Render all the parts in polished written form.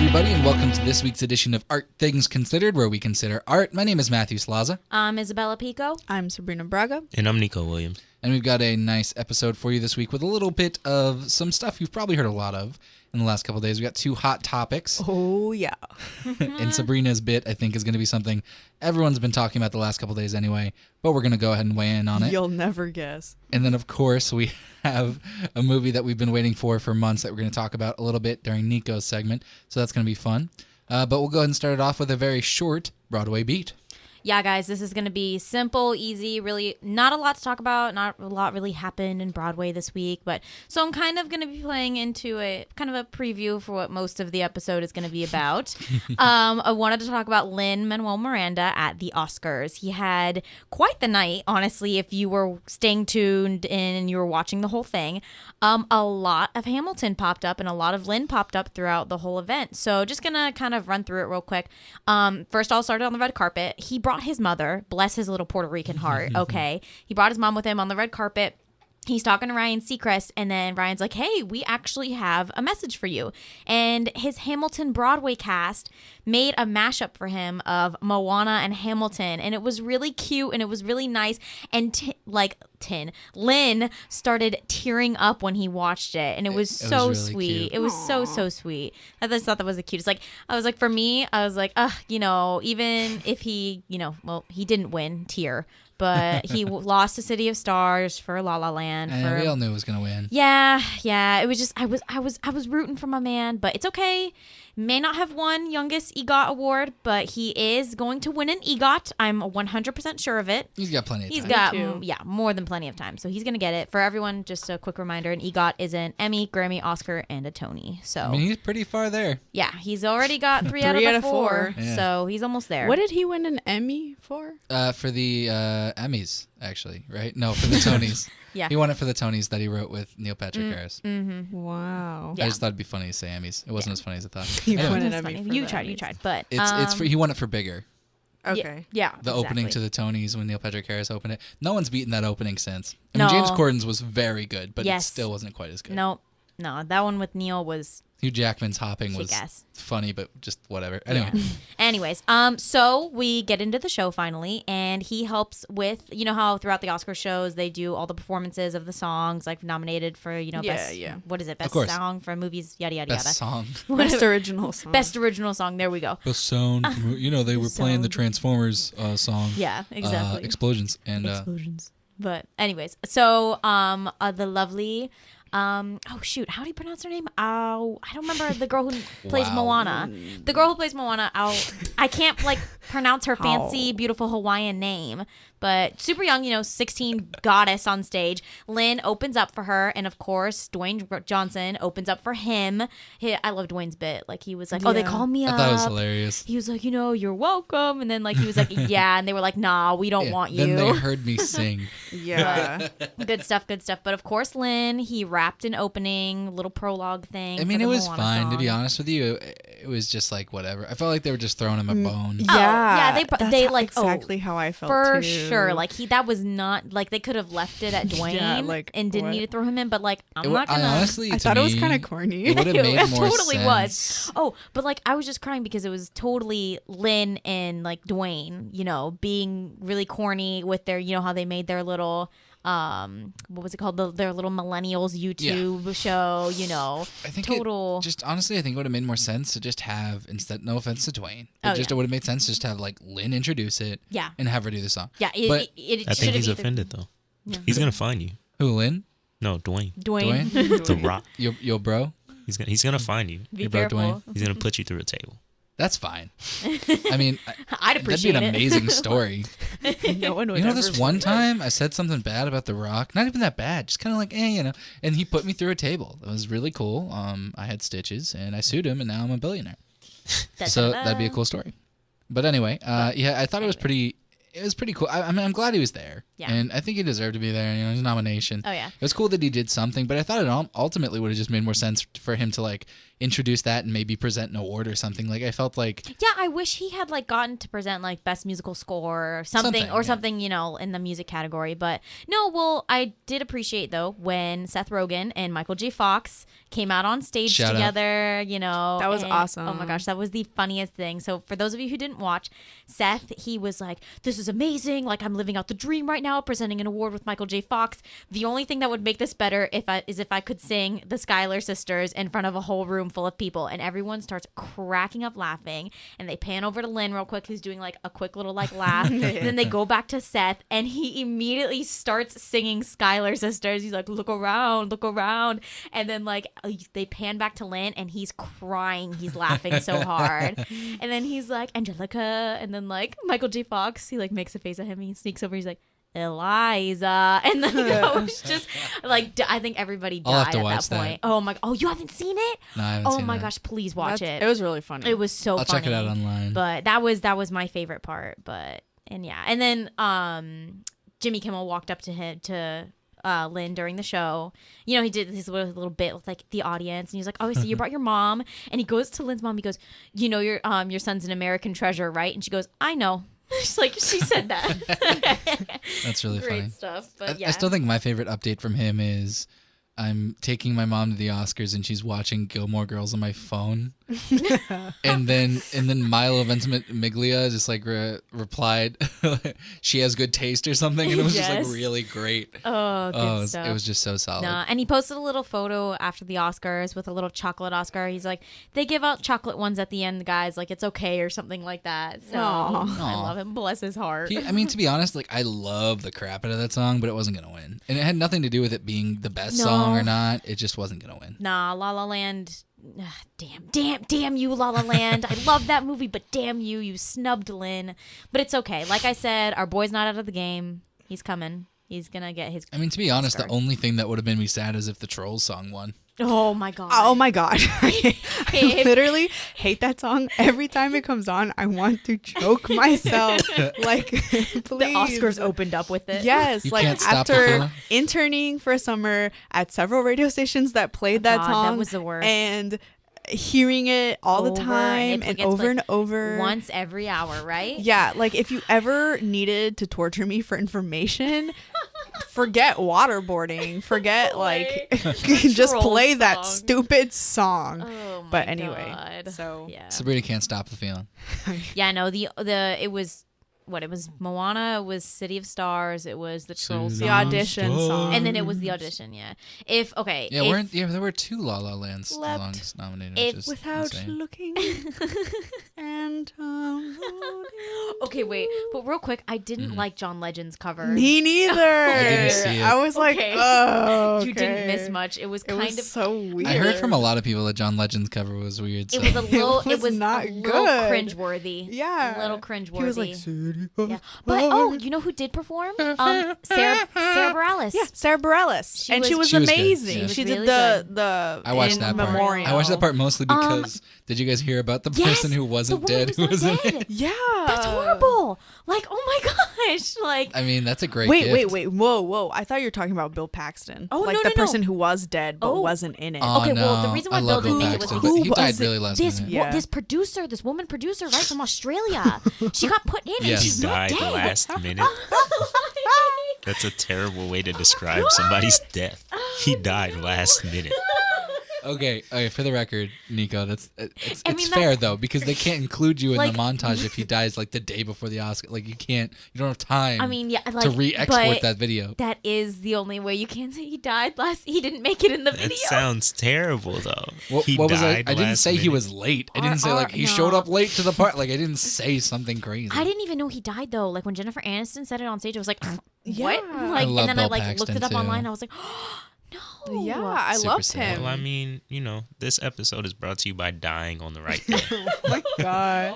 everybody, and welcome to this week's edition of Art Things Considered, where we consider art. My name is Matthew Slaza. I'm Isabella Pico. I'm Sabrina Braga. And I'm Nico Williams. And we've got a nice episode for you this week with a little bit of some stuff you've probably heard a lot of in the last couple of days. We got two hot topics. Oh, yeah. And Sabrina's bit, I think, is going to be something everyone's been talking about the last couple of days anyway, but we're going to go ahead and weigh in on it. You'll never guess. And then, of course, we have a movie that we've been waiting for months that we're going to talk about a little bit during Nico's segment, so that's going to be fun. But we'll go ahead and start it off with a very short Broadway beat. Yeah, guys, this is going to be simple, easy, really not a lot to talk about. Not a lot really happened in Broadway this week, but so I'm kind of going to be playing into a kind of a preview for what most of the episode is going to be about. I wanted to talk about Lin-Manuel Miranda at the Oscars. He had quite the night, honestly, if you were staying tuned in and you were watching the whole thing. A lot of Hamilton popped up and a lot of Lin popped up throughout the whole event. So just going to kind of run through it real quick. First, I'll start on the red carpet. He brought his mother, bless his little Puerto Rican heart, okay? He brought his mom with him on the red carpet. He's talking to Ryan Seacrest, and then Ryan's like, hey, we actually have a message for you. And his Hamilton Broadway cast made a mashup for him of Moana and Hamilton, and it was really cute, and it was really nice. And Lin started tearing up when he watched it, and it was so really sweet. cute. It was so sweet. I just thought that was the cutest. Like, I was like, for me, I was like, even if he, he didn't win, tear. But he lost to City of Stars for La La Land. And we all knew it was going to win. Yeah. It was just I was rooting for my man, but it's okay. May not have won youngest EGOT award, but he is going to win an EGOT. I'm 100% sure of it. He's got plenty of time. He's got more than plenty of time, so he's going to get it. For everyone, just a quick reminder: an EGOT is an Emmy, Grammy, Oscar, and a Tony. So I mean, he's pretty far there. yeah, he's already got three out of four. Yeah. So he's almost there. What did he win an Emmy for? For the Emmys, actually, right? No, for the Tonys. Yeah. He won it for the Tonys that he wrote with Neil Patrick Harris. Wow. Yeah. I just thought it'd be funny to say Emmys. It wasn't as funny as I thought. He Anyway, won an That's Emmy funny. for You the tried, Emmys. but he won it for Bigger. Okay. yeah, The opening to the Tonys when Neil Patrick Harris opened it. No one's beaten that opening since. I No. mean, James Corden's was very good, but Yes. it still wasn't quite as good. No, that one with Neil was Hugh Jackman's hopping was kick-ass. funny, but just whatever. Anyway, Anyways, so we get into the show finally, and he helps with, how throughout the Oscar shows they do all the performances of the songs, like nominated for, best, what is it, best course. song for movies, yada, yada, best yada. song. Best original song. Best original song, there we go. Best sound. They were playing the Transformers song. Yeah, exactly. Explosions. And Explosions. But anyways, so the lovely... how do you pronounce her name? I don't remember the girl who plays Wow. Moana. The girl who plays Moana, I can't pronounce her fancy, beautiful Hawaiian name, but super young, 16 goddess on stage. Lin opens up for her, and of course, Dwayne Johnson opens up for him. I love Dwayne's bit. Like, he was like, oh, they call me I up. thought it was hilarious. He was like, you're welcome. And then he was like, yeah. And they were like, nah, we don't want you. Then they heard me sing. Yeah. Good stuff. But of course, Lin, he rapped an opening, little prologue thing. I mean, for it the was Moana fine, to song. be honest with you. It was just like whatever. I felt like they were just throwing him a bone. yeah, they That's exactly how I felt for too. sure. Like, that was not, like, they could have left it at Dwayne and didn't what? need to throw him in, but I'm not I gonna. honestly, I to thought it was me, kind of corny. It would have made It more totally sense. was. Oh, but I was just crying because it was totally Lin and Dwayne, being really corny with their, how they made their little, what was it called? Their little millennials YouTube show, I think total. honestly, I think it would have made more sense to just have, instead, no offense to Dwayne, but it would have made sense just to have Lin introduce it Yeah. and have her do the song. Yeah, But I think he's offended, though. He's going to fine you. who, Lin? No, Dwayne. Dwayne. The Rock. Yo, bro? He's going to fine you. Be Your bro, careful. Dwayne. He's going to put you through a table. That's fine. I mean, I'd that'd be appreciate an it. amazing story. No one would You know, ever this one time I said something bad about The Rock. Not even that bad. Just kind of and he put me through a table. It was really cool. I had stitches, and I sued him, and now I'm a billionaire. So that'd be a cool story. But anyway, I thought it was pretty it was pretty cool. I mean, I'm glad he was there. Yeah. And I think he deserved to be there. You know, his nomination. Oh, yeah. It was cool that he did something, but I thought it ultimately would have just made more sense for him to like introduce that and maybe present an award or something. Like I felt like Yeah, I wish he had like gotten to present like best musical score or something, Something, you know, in the music category. But no, well, I did appreciate though when Seth Rogen and Michael J. Fox came out on stage Shout out. together. You know, That was and- awesome. Oh my gosh, that was the funniest thing. So for those of you who didn't watch, Seth, he was like, "This is amazing! Like I'm living out the dream right now, presenting an award with Michael J. Fox. The only thing that would make this better is if I could sing the Schuyler Sisters in front of a whole room full of people." And everyone starts cracking up laughing, and they pan over to Lynn real quick, who's doing like a quick little like laugh. And then they go back to Seth, and he immediately starts singing Schuyler Sisters. He's like, look around, and then like they pan back to Lynn, and he's crying, he's laughing so hard, and then he's like, Angelica, and then like Michael J. Fox, he like makes a face at him, he sneaks over, he's like, Eliza, and then that was just like I think everybody I'll have died to at watch that that. point. Oh my! Oh, you haven't seen it? no, I haven't Oh seen my that. gosh! Please watch it. It was really funny. It was so I'll funny. check it out online. But that was my favorite part. But and yeah, and then Jimmy Kimmel walked up to him to Lynn during the show. You know, he did this little bit with like the audience, and he's like, "Oh, so you brought your mom?" And he goes to Lynn's mom. He goes, "You know, your son's an American treasure, right?" And she goes, "I know." She's like, she said that. That's really Great funny. stuff. But yeah, I still think my favorite update from him is I'm taking my mom to the Oscars and she's watching Gilmore Girls on my phone. and then Milo Ventimiglia just like replied, she has good taste or something, and it was just Yes. like really great. oh, good stuff. It was just so solid. Nah, and he posted a little photo after the Oscars with a little chocolate Oscar. He's like, they give out chocolate ones at the end, guys. Like, it's okay or something like that. So Aw. I love him. Bless his heart. I mean, to be honest, like I love the crap out of that song, but it wasn't gonna win, and it had nothing to do with it being the best No. song or not. It just wasn't gonna win. Nah, La La Land. Damn you, La La Land. I love that movie, but damn you, you snubbed Lynn. But it's okay. Like I said, our boy's not out of the game. He's coming. He's gonna get his. I mean, to be honest, Oscar. the only thing that would have made me sad is if the Trolls song won. Oh my god. Oh my god. I literally hate that song. Every time it comes on, I want to choke myself. Like, please. The Oscars opened up with it. Yes, You like can't stop the after feeling. interning for a summer at several radio stations that played that God, song. that was the worst. And hearing it all the Over, time it and gets over played and over. Once every hour, right? Yeah, like if you ever needed to torture me for information, forget waterboarding. Forget like just Troll play that song. stupid song. Oh my But anyway, God. so yeah. Sabrina can't stop the feeling. Yeah, no, it was what it was Moana, it was City of Stars, it was the Troll City the song. audition song. And then it was the audition, yeah. If okay, Yeah, if, there were 2 La La Land Slept songs nominated. if- Which is without insane. looking and okay, wait, but real quick, I didn't like John Legend's cover. me neither. I didn't see it. I was like, Okay. oh, You didn't okay. miss much. It was It kind was of so weird. I heard from a lot of people that John Legend's cover was weird. So. it was a little was not a little good. cringeworthy. Yeah. A little cringeworthy. He was like, City of yeah. But oh, you know who did perform? Sarah Bareilles. Yeah, Sarah Bareilles, She and she was She was good, amazing. yeah. She, She was did really the I watched in that part. memoriam. I watched that part mostly because did you guys hear about the Yes, person who the wasn't woman dead who's who not was in dead. it? Yeah, That's horrible. Like, oh my gosh. Like, I mean, that's a great Wait, gift. wait, whoa! I thought you were talking about Bill Paxton. Oh, like no, the no, no. person who was dead but Oh. wasn't in it. Oh, Okay, no. well, the reason why I love Bill Bill didn't make it was Paxton, but he because- died was it? really last this minute. Yeah. this woman producer, right, from Australia. She got put in Yeah. and He she's not died dead. last minute. That's a terrible way to describe somebody's death. He died last minute. Okay, for the record, Nico, it's I mean, fair though because they can't include you in Like- the montage if he dies like the day before the Oscar. Like you don't have time. I mean, yeah, like to re-export but that video. That is the only way you can say he died last. He didn't make it in the That video. sounds terrible, though. What was I? I didn't say he was late. I didn't say like he showed no. up late to the part. Like I didn't say something crazy. I didn't even know he died though. Like when Jennifer Aniston said it on stage, I was like, "What?" Yeah. Like, I love and then I Bill like looked Paxton, it up too. online. I was like, no. Yeah, I Super loved sad. him. Well, I mean, this episode is brought to you by dying on the right day. Oh my god.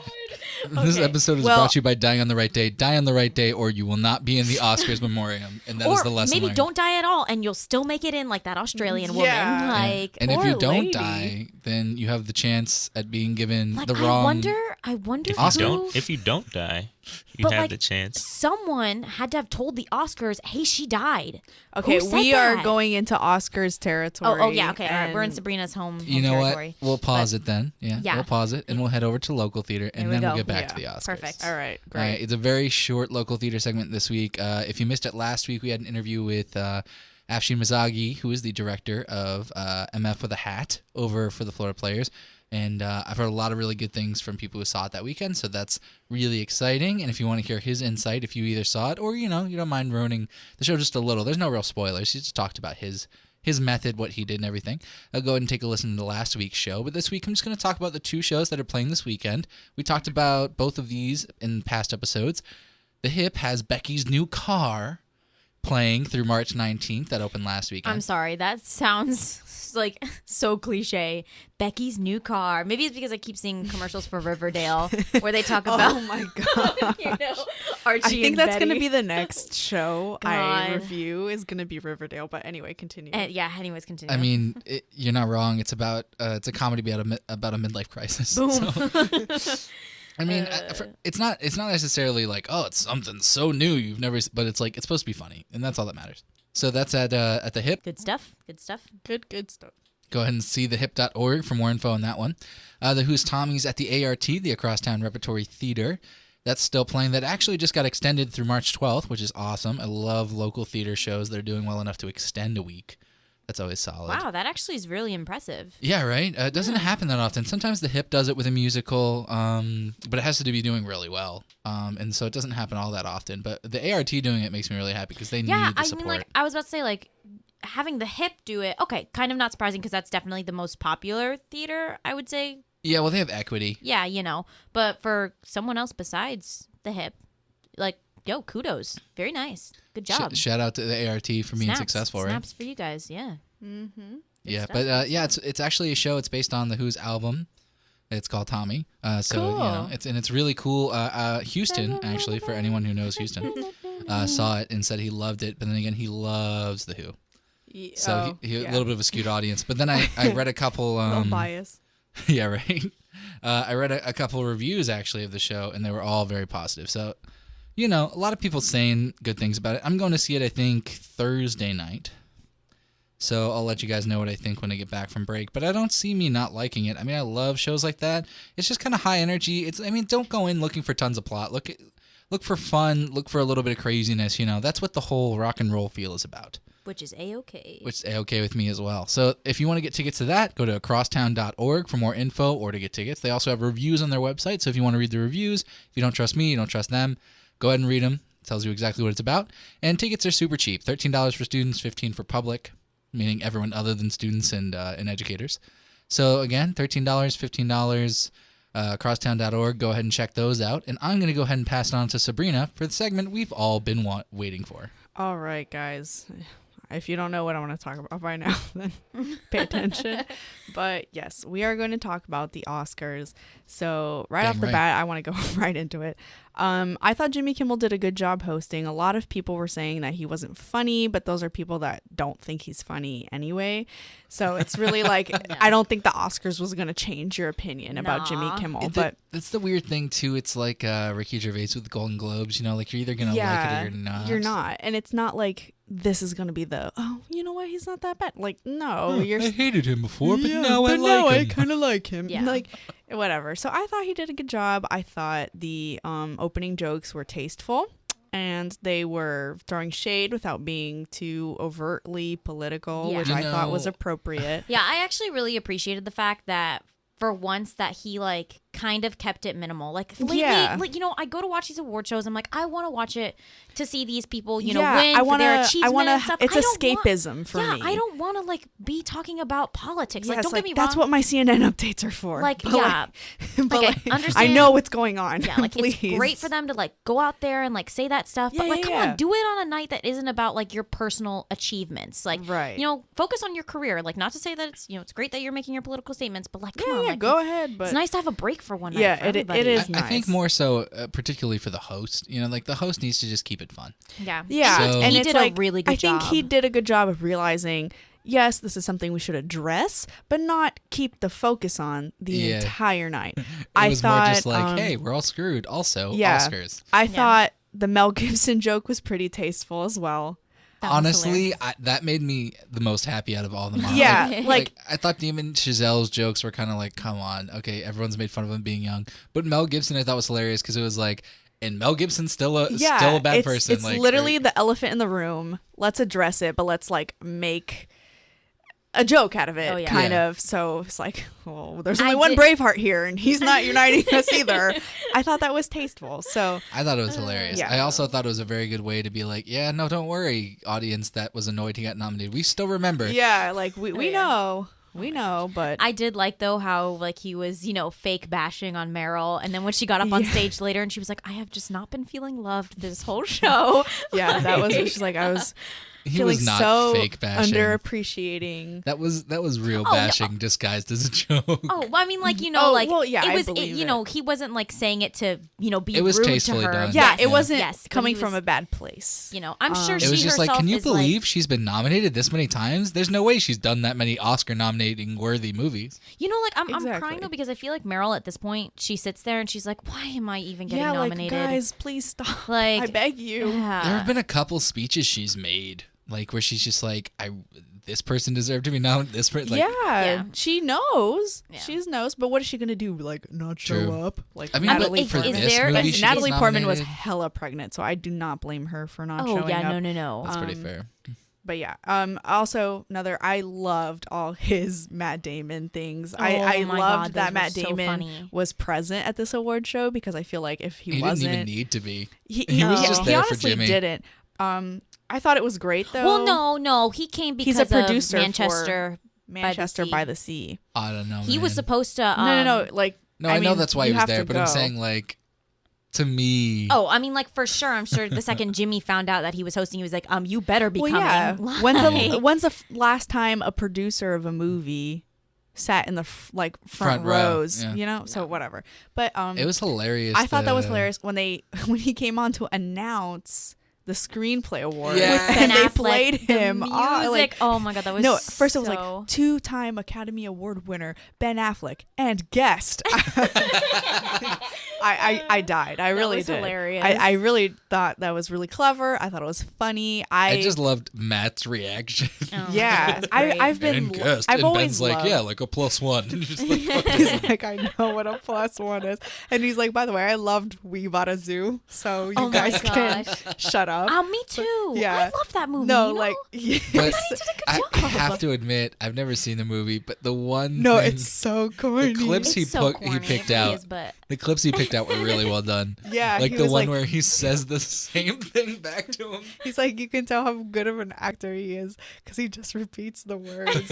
This episode is Well- brought to you by Dying on the Right Day. Die on the right day, or you will not be in the Oscars memoriam, and that is Or the lesson maybe learned. don't die at all, and you'll still make it in, like that Australian woman. Yeah. Like, And if poor you don't lady. die, then you have the chance at being given like the wrong. I wonder If you don't die, you But, have like, the chance. someone had to have told the Oscars, "Hey, she died." Okay, Who said we are that? going into Oscars territory. Oh, yeah. Okay, all right. We're in and- Sabrina's home You know territory. what? We'll pause it then. Yeah, Yeah. we'll pause it, and we'll head over to local theater, and There we then we'll go. get back to the Yeah. Oscars. Perfect. All right, All great. right, it's a very short local theater segment this week. If you missed it last week, we had an interview with Afshin Mizagi, who is the director of MF with a Hat over for the Florida Players. And I've heard a lot of really good things from people who saw it that weekend, so that's really exciting. And if you want to hear his insight, if you either saw it or, you don't mind ruining the show just a little, there's no real spoilers. He just talked about his method, what he did and everything. I'll go ahead and take a listen to last week's show. But this week, I'm just going to talk about the two shows that are playing this weekend. We talked about both of these in past episodes. The Hip has Becky's New Car playing through March 19th. That opened last weekend. I'm sorry. That sounds like so cliche. Becky's new car. Maybe it's because I keep seeing commercials for Riverdale where they talk about Oh my god. Archie I think and that's going to Betty. be the next show I God. review is going to be Riverdale. But anyway, continue. Yeah. Anyways, continue. I mean, you're not wrong. It's about it's a comedy about a midlife crisis. Boom. So, I mean, it's not necessarily like, oh, it's something so new you've never, but it's like it's supposed to be funny, and that's all that matters. So that's at the Hip. Good stuff. Good stuff. Good stuff. Go ahead and see thehip.org for more info on that one. The Who's Tommy's at the ART, the Acrosstown Repertory Theater. That's still playing. That actually just got extended through March 12th, which is awesome. I love local theater shows that are doing well enough to extend a week. That's always solid. Wow, that actually is really impressive. Yeah, right? It doesn't happen that often. Sometimes the Hip does it with a musical, but it has to be doing really well. And so it doesn't happen all that often. But the ART doing it makes me really happy because they Yeah, need the I support. mean, like, I was about to say, like, having the Hip do it, okay, kind of not surprising because that's definitely the most popular theater, I would say. Yeah, well, they have equity. Yeah, but for someone else besides the Hip, like, yo, kudos. Very nice. Good job. Shout out to the ART for being Snaps. successful, right? Snaps for you guys, yeah. Mm-hmm. Yeah, stuff, but good yeah, it's actually a show. It's based on the Who's album. It's called Tommy. So Cool. it's really cool. Houston, actually, for anyone who knows Houston, saw it and said he loved it. But then again, he loves the Who. So he a little bit of a skewed audience. But then I read a couple. little bias. Yeah, right. I read a couple reviews actually of the show, and they were all very positive. So, a lot of people saying good things about it. I'm going to see it, I think, Thursday night. So I'll let you guys know what I think when I get back from break. But I don't see me not liking it. I mean, I love shows like that. It's just kind of high energy. Don't go in looking for tons of plot. Look for fun. Look for a little bit of craziness. That's what the whole rock and roll feel is about. Which is A-okay. Which is A-okay with me as well. So if you want to get tickets to that, go to acrosstown.org for more info or to get tickets. They also have reviews on their website. So if you want to read the reviews, if you don't trust me, you don't trust them, go ahead and read them. It tells you exactly what it's about. And tickets are super cheap. $13 for students, $15 for public, meaning everyone other than students and educators. So again, $13, $15, crosstown.org. Go ahead and check those out. And I'm going to go ahead and pass it on to Sabrina for the segment we've all been waiting for. All right, guys. If you don't know what I want to talk about by now, then pay attention. But yes, we are going to talk about the Oscars. So right off the bat, I want to go right into it. I thought Jimmy Kimmel did a good job hosting. A lot of people were saying that he wasn't funny, but those are people that don't think he's funny anyway. So it's really like, I don't think the Oscars was going to change your opinion about Jimmy Kimmel. But that's the weird thing too. It's like Ricky Gervais with the Golden Globes, like you're either going to like it or you're not. You're not. And it's not like this is going to be you know what? He's not that bad. Like, no, I hated him before, but now I like him. I kind of like him. Yeah. Like, whatever. So I thought he did a good job. I thought the opening jokes were tasteful and they were throwing shade without being too overtly political, Yeah. which I thought was appropriate. Yeah, I actually really appreciated the fact that for once that he like kind of kept it minimal. Like lately, Yeah. like I go to watch these award shows. I'm like, I want to watch it to see these people, win I for wanna, their I achievement wanna, and stuff. it's I don't want- escapism for me. Yeah, I don't want to like be talking about politics. Like, Yes, don't get me wrong. that's what my CNN updates are for. Like, But, yeah, but I like, I understand- know what's going on. Yeah, like Please. it's great for them to like go out there and like say that stuff. But Yeah, like, yeah, come yeah. on, do it on a night that isn't about like your personal achievements. Like, Right. focus on your career. Like, not to say that it's it's great that you're making your political statements, but like, come Yeah, on, yeah, like, go ahead. But it's nice to have a break for one night. Yeah, for it everybody. is I think nice. more so, particularly for the host. You know, like the host needs to just keep it fun. Yeah. Yeah, So- and He it's did a like, really good I think job. he did a good job of realizing, yes, this is something we should address, but not keep the focus on the Yeah. entire night. It I was thought, more just like, hey, we're all screwed. Also, yeah. Oscars. I thought the Mel Gibson joke was pretty tasteful as well. That was Honestly, that made me the most happy out of all the monologues. Yeah, like I thought Damon Chazelle's jokes were kind of like, come on, okay, everyone's made fun of him being young, but Mel Gibson I thought was hilarious because it was like, and Mel Gibson's still a bad it's, person. It's like, literally the elephant in the room. Let's address it, but let's like make a joke out of it, Oh, yeah. kind Yeah. of. So it's like, well, there's only I one did- Braveheart here, and he's not uniting us either. I thought that was tasteful. So I thought it was hilarious. yeah. I also thought it was a very good way to be like, yeah, no, don't worry, audience that was annoyed he got nominated. We still remember. yeah, like we yeah. know, but I did like though how like he was, fake bashing on Meryl, and then when she got up on Yeah. stage later and she was like, I have just not been feeling loved this whole show. yeah, that was just like I was He feeling was not so fake bashing. underappreciating. That was real Oh, yeah. bashing disguised as a joke. Oh, well, I mean, like Oh, like well, yeah, it I was, believe he wasn't like saying it to, be It was rude tastefully to her. done. Yeah, Yes, it wasn't yes, but coming he from was, a bad place. I'm sure It she It was just herself like, can you is believe she's been nominated this many times? There's no way she's done that many Oscar nominating worthy movies. I'm Exactly. crying though because I feel like Meryl at this point she sits there and she's like, why am I even getting Yeah, like nominated? guys, please stop. Like, I beg you. Yeah. There have been a couple speeches she's made, like where she's just like, this person deserved to be nominated. This person, like, Yeah. she knows. Yeah. She knows. But what is she gonna do? Like not show True. up? Like I mean, Natalie but for Portman. this there- movie, But she Natalie gets Portman was nominated. hella pregnant, so I do not blame her for not Oh showing yeah, up. no. That's pretty fair. But yeah, also I loved all his Matt Damon things. I Oh my loved God, that those Matt were so Damon funny. was present at this award show because I feel like if he, He wasn't, didn't even need to be. he was yeah, just he there for honestly Jimmy. didn't. I thought it was great though. Well, no, he came because He's a producer of Manchester. Manchester by the Sea. I don't know. He was man. supposed to. No, like No, I know mean, that's why he you was have there, to but I'm go. saying like, to me. Oh, I mean, like for sure. I'm sure the second Jimmy found out that he was hosting, he was like, you better be Well, coming. yeah. Like- When's the last time a producer of a movie sat in the front Front row, rows? yeah. You know, so whatever. But It was hilarious. I thought that was the- hilarious when he came on to announce the screenplay award. Yeah. With and Ben they Affleck, played him. the like, music. Oh my god, that was no, first it was so- like 2-time Academy Award winner Ben Affleck and guest. I died. I really was did. hilarious. I really thought that was really clever. I thought it was funny. I just loved Matt's reaction. Oh, yeah. that was great. I've been. and guest. I've and always Ben's like, loved- yeah, like a +1. Just like, He's like, I know what a +1 is, and he's like, by the way, I loved We Bought a Zoo, so you Oh my guys can gosh. shut up. Me too. yeah. I love that movie. No, you know? like, but He did a I good job. have to admit, I've never seen the movie, but the one no, thing- it's so corny. the clips It's he so put, he corny. picked It really out. is, but The clips he picked out were really well done. Yeah, like he the was one like- where he says the same thing back to him. He's like, you can tell how good of an actor he is because he just repeats the words.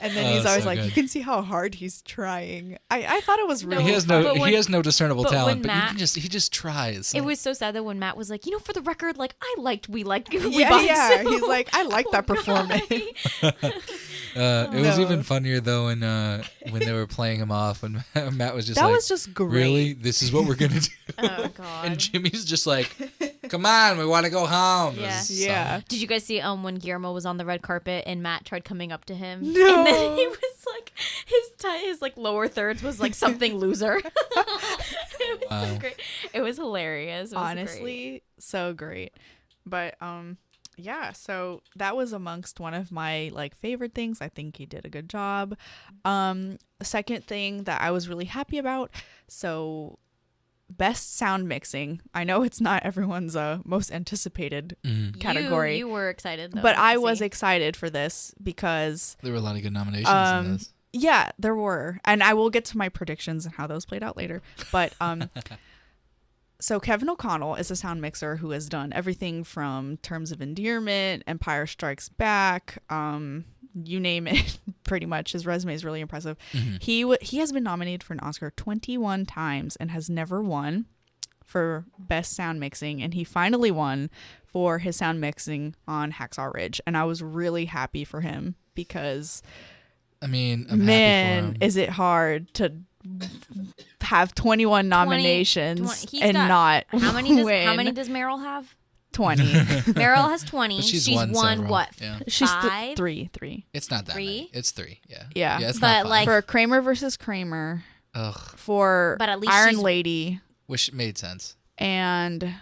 And then Oh, he's always so like, good. you can see how hard he's trying. I thought it was No, really He has fun. no But when- he has no discernible but when talent, but Matt- he just tries. it was so sad that when Matt was like, for the record, like I liked We Bought Yeah, Zoo. he's like, I like that Oh, performance. It was No. even funnier though when they were playing him off and Matt was just That like, was just great. really? This is what we're gonna do? Oh god. And Jimmy's just like, come on, we want to go home. Yeah. This is Yeah. so- Did you guys see when Guillermo was on the red carpet and Matt tried coming up to him? No. And then he was like his like lower thirds was like something loser. It was Wow. so great. It was hilarious. It was Honestly, so great. But yeah, so that was amongst one of my like favorite things. I think he did a good job. Second thing that I was really happy about, so best sound mixing. I know it's not everyone's most anticipated Mhm. category. You were excited though. but I to was see. excited for this because There were a lot of good nominations in this. yeah, there were. And I will get to my predictions and how those played out later. But so Kevin O'Connell is a sound mixer who has done everything from Terms of Endearment, Empire Strikes Back, you name it, pretty much. His resume is really impressive. Mm-hmm. He has been nominated for an Oscar 21 times and has never won for best sound mixing, and he finally won for his sound mixing on Hacksaw Ridge, and I was really happy for him because I mean, I'm happy man, for him. is it hard to have 21 nominations and got, not how many win. How many does Meryl have? 20. Meryl has 20. But she's won several. what? Yeah. She's Five? three. It's not that 3? many. It's 3. Yeah. Yeah. It's But, not five. like- For Kramer versus Kramer, Ugh, for But at least Iron she's- Lady, which made sense. and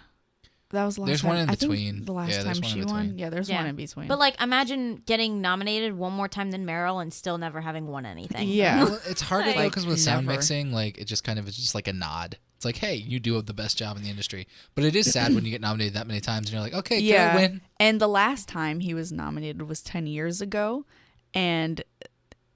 that was the last There's time. one in I think between. the last Yeah, there's time one she in won. between. Yeah, there's Yeah. one in between. But like, imagine getting nominated one more time than Meryl and still never having won anything. Yeah. Well, it's harder though Like, because with sound never. mixing, like it just kind of is just like a nod. It's like, hey, you do the best job in the industry. But it is sad when you get nominated that many times and you're like, okay, yeah. can I win? And the last time he was nominated was 10 years ago, and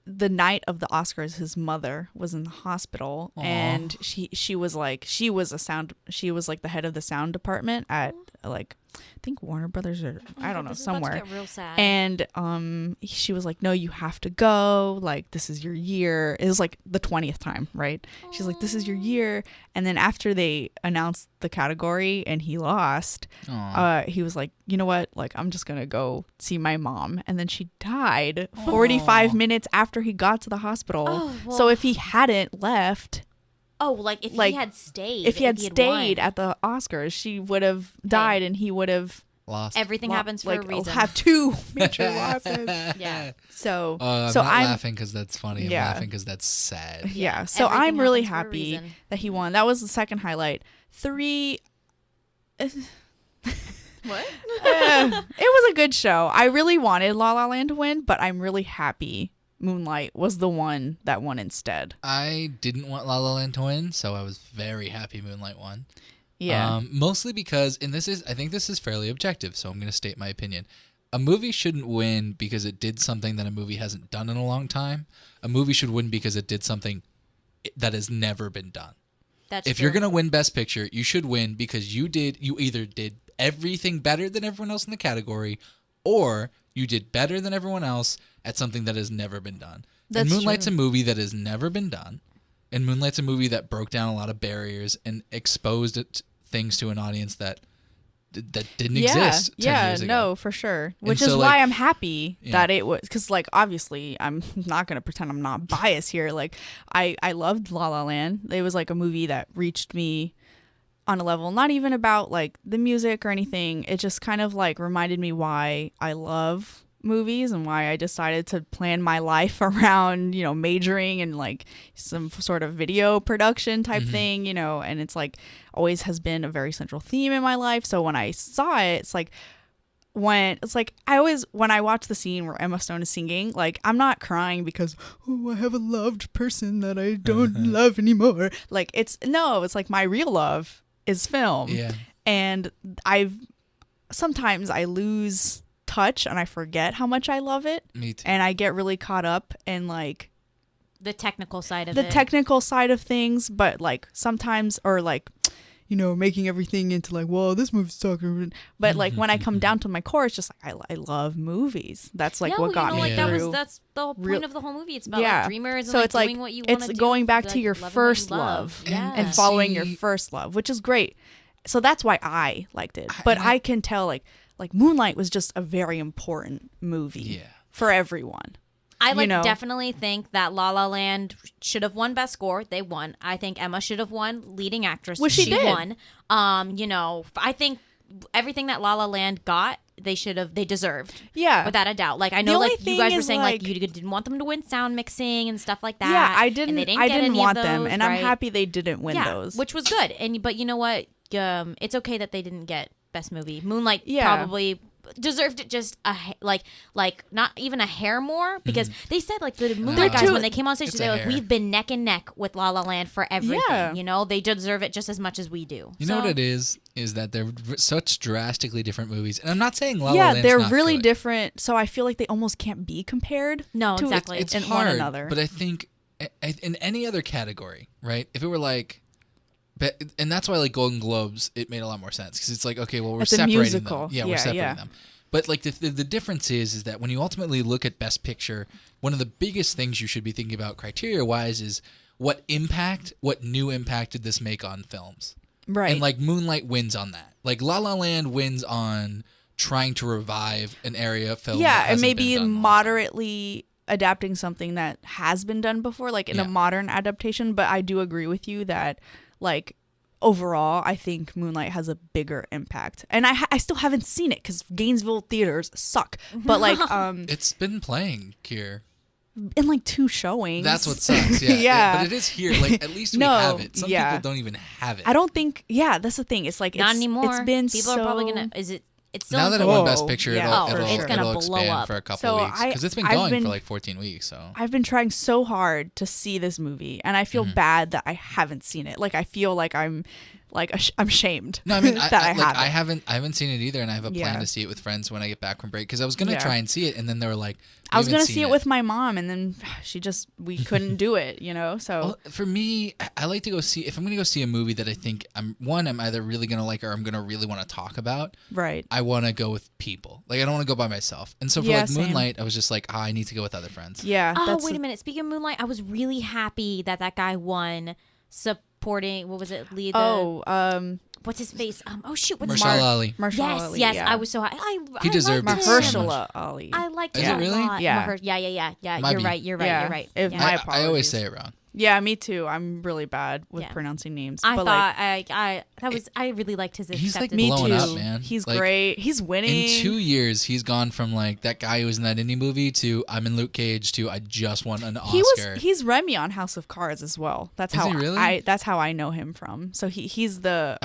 the night of the Oscars, his mother was in the hospital, Aw. and she was like the head of the sound department at like I think Warner Brothers or I don't know, This is about to somewhere. get real sad. And she was like, no, you have to go, like this is your year. It was like the 20th time, right? She's like, this is your year. And then after they announced the category and he lost, Aw. he was like, you know what, like I'm just gonna go see my mom. And then she died 45 minutes after he got to the hospital. Oh, well- So if he hadn't left, like if like, he had stayed, if he had stayed won, at the Oscars, she would have died and he would have Lost. everything happens for a reason. have 2 major losses. Yeah. So I'm so not I'm laughing because that's funny. Yeah. I'm laughing because that's sad. yeah. So Everything I'm really happens for a happy reason. that he won. That was the second highlight. 3. What? It was a good show. I really wanted La La Land to win, but I'm really happy Moonlight was the one that won instead. I didn't want La La Land to win, so I was very happy Moonlight won. Yeah. Mostly because, and I think this is fairly objective, so I'm going to state my opinion. A movie shouldn't win because it did something that a movie hasn't done in a long time. A movie should win because it did something that has never been done. That's If true. you're going to win Best Picture, you should win because you either did everything better than everyone else in the category, or you did better than everyone else at something that has never been done. That's and Moonlight's true. a movie that has never been done. And Moonlight's a movie that broke down a lot of barriers and exposed things to an audience that didn't exist 10 years ago. No, for sure. Which so, is like, why I'm happy yeah. that it was, because like obviously I'm not gonna pretend I'm not biased here. Like I loved La La Land. It was like a movie that reached me on a level not even about like the music or anything. It just kind of like reminded me why I love movies and why I decided to plan my life around, you know, majoring in like some sort of video production type thing, you know, and it's like always has been a very central theme in my life. So when I saw it, it's like when I watch the scene where Emma Stone is singing, like I'm not crying because I have a loved person that I don't love anymore. Like it's like my real love is film. Yeah. And sometimes I lose touch and I forget how much I love it, Me too. and I get really caught up in like the technical side of the it. technical side of things, but like sometimes, or like, you know, making everything into like, well, this movie's talking, but like when I come down to my core, it's just like I love movies. That's like what got me Yeah. through. That's the whole point real- of the whole movie. It's about Yeah. like dreamers and So like it's like doing what you want it's to do. going back to like, your loving what first you love Yeah. and following your See- first love, which is great. So that's why I liked it. But I- I can tell like Moonlight was just a very important movie Yeah. for everyone. I like you know. definitely think that La La Land should have won Best Score. They won. I think Emma should have won Leading Actress. Well, she did. won. You know, I think everything that La La Land got, they deserved. Yeah. Without a doubt. Like I The know, only like you thing guys were is, saying, like like- you didn't want them to win sound mixing and stuff like that. Yeah, I and didn't. they I get didn't any want of them, those, and I'm right? happy they didn't win those. which was good. But you know what? It's okay that they didn't get Best Movie. Moonlight Yeah. probably deserved it just like not even a hair more, because they said like the Moonlight guys too- when they came on stage, It's they a were like, hair. we've been neck and neck with La La Land for everything. Yeah. You know, they deserve it just as much as we do. You know what it is that they're such drastically different movies. And I'm not saying La La yeah, Land's they're not really good. different. So I feel like they almost can't be compared. No, to exactly. It's in hard, one another. but I think in any other category, right? If it were like, and that's why like Golden Globes, it made a lot more sense because it's like, okay, well, we're It's a separating musical. them. Yeah, Yeah, we're separating yeah. them. But like the difference is that when you ultimately look at Best Picture, one of the biggest things you should be thinking about criteria-wise is what new impact did this make on films? Right. And like Moonlight wins on that. Like La La Land wins on trying to revive an area of film. that yeah, and hasn't maybe been done in a long time. moderately adapting something that has been done before, like in a modern adaptation. But I do agree with you that like overall, I think Moonlight has a bigger impact. And I still haven't seen it because Gainesville theaters suck. But like it's been playing here. In like 2 showings. That's what sucks. Yeah. Yeah. But it is here. Like at least we have it. Some people don't even have it. I don't think. Yeah, that's the thing. It's like not anymore. It's been people are probably gonna. Is it? It's still now that it won Best Picture, yeah. it's gonna it'll blow expand up for a couple weeks because it's been going for like 14 weeks. So I've been trying so hard to see this movie, and I feel bad that I haven't seen it. Like I feel like I'm shamed. No, I mean that I haven't seen it either, and I have a plan to see it with friends when I get back from break because I was gonna try and see it, and then they were like, I was gonna see it with my mom, and then we couldn't do it, So well, for me, I like to go see if I'm gonna go see a movie that I think I'm either really gonna like or I'm gonna really want to talk about. Right. I want to go with people. Like I don't want to go by myself. And so for like Moonlight, I was just like, I need to go with other friends. Yeah. Oh, wait a minute. Speaking of Moonlight, I was really happy that guy won supporting. What was it? Lead. What's his face? Oh shoot! What's Mahershala Ali. Mahershala Ali. Yes. Yeah. I was so happy. He deserved it. Mahershala Ali. I liked Is him it really? a lot. Yeah. Yeah. Might You're be. right. You're right. If Yeah. my I apologies. always say it wrong. Yeah, me too. I'm really bad with pronouncing names. I but thought I really liked his He's like acceptance. blowing too. up, man. He's Like, great. He's winning. In 2 years, he's gone from like that guy who was in that indie movie to I'm in Luke Cage to I just won an Oscar. He's Remy on House of Cards as well. That's how he really? that's how I know him from. So he's the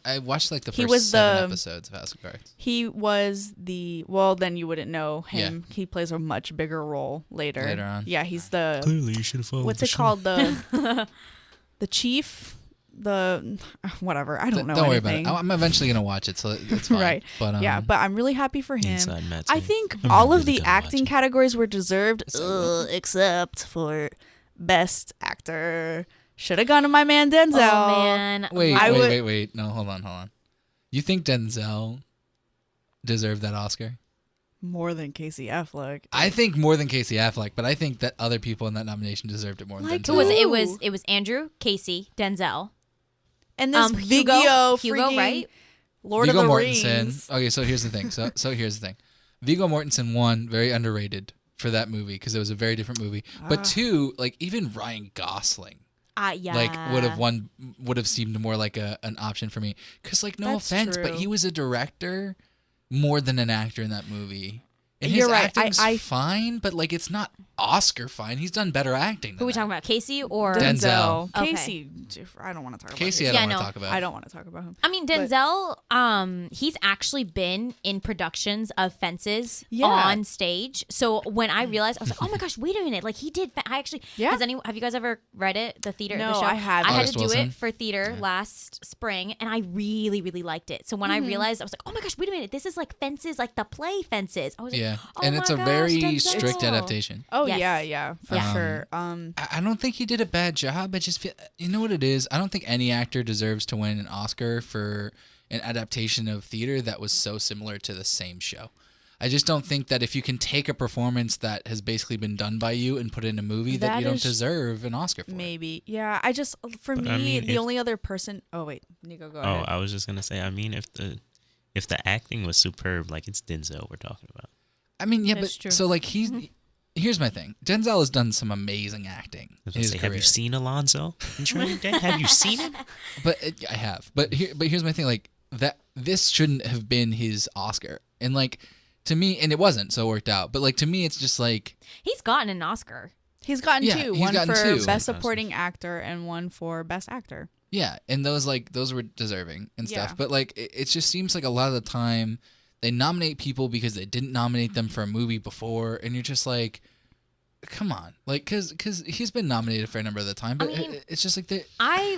I watched like the he first was 7 episodes of House of Cards. he was then you wouldn't know him. Yeah. He plays a much bigger role later on. Yeah, he's the Clearly, you should have followed. what's the it show. called, the chief, the whatever, I don't know Don't worry anything. about it. I'm eventually gonna watch it, so it's fine. Right. But But I'm really happy for him. Inside Matt's I head. think I'm all of really the gonna watch acting it. categories were deserved, except for best actor. Should have gone to my man Denzel. Oh man. Wait. No, hold on. You think Denzel deserved that Oscar? More than Casey Affleck. I think more than Casey Affleck, but I think that other people in that nomination deserved it more than Denzel. Who was it? Ooh. It was Andrew, Casey, Denzel. And this Hugo, freaking right? Lord Viggo of the Mortensen. Rings. Okay, so here's the thing. So here's the thing. Viggo Mortensen, one, very underrated for that movie because it was a very different movie. But two, like even Ryan Gosling, Yeah. like would have seemed more like an option for me. Because like no That's offense, but true. he was a director more than an actor in that movie. And his You're right. acting's fine, but like it's not Oscar fine. He's done better acting. Who Than are we that. talking about? Casey or Denzel. Okay. Casey, I don't want to talk about Casey, him. I don't Yeah, want to no. talk about. I don't want to talk about him. I mean, Denzel, he's actually been in productions of Fences Yeah. on stage. So when I realized, I was like, oh my gosh, wait a minute. Like he did. I actually, Yeah. have you guys ever read it? The theater, No, the show? I haven't. I had August to do Wilson? it for theater last spring and I really, really liked it. So when I realized, I was like, oh my gosh, wait a minute. This is like Fences, like the play Fences. I was Yeah, like, oh and my it's a gosh, very Denzel. strict adaptation. Oh Yes. yeah, for Yeah. sure. I don't think he did a bad job. I just feel, you know what it is? I don't think any actor deserves to win an Oscar for an adaptation of theater that was so similar to the same show. I just don't think that if you can take a performance that has basically been done by you and put it in a movie that That you don't is deserve an Oscar for. maybe. Yeah, I just for But, me I mean, the if- only other person. Oh wait, Nico, go Oh, ahead. I was just gonna say. I mean, if the acting was superb, like it's Denzel we're talking about. I mean, yeah, That's but true. so like here's my thing. Denzel has done some amazing acting I was in gonna his say, career. have you seen Alonzo in Training Day? Have you seen it? But I have. But here's my thing. Like that, this shouldn't have been his Oscar. And like to me, and it wasn't, so it worked out. But like to me, it's just like He's gotten an Oscar. He's gotten Yeah, two. he's One gotten for two. best supporting actor and one for best actor. yeah, and those were deserving and stuff. Yeah. But like it just seems like a lot of the time they nominate people because they didn't nominate them for a movie before, and you're just like, come on, like because he's been nominated for a number of the time, but mean, it's just like the.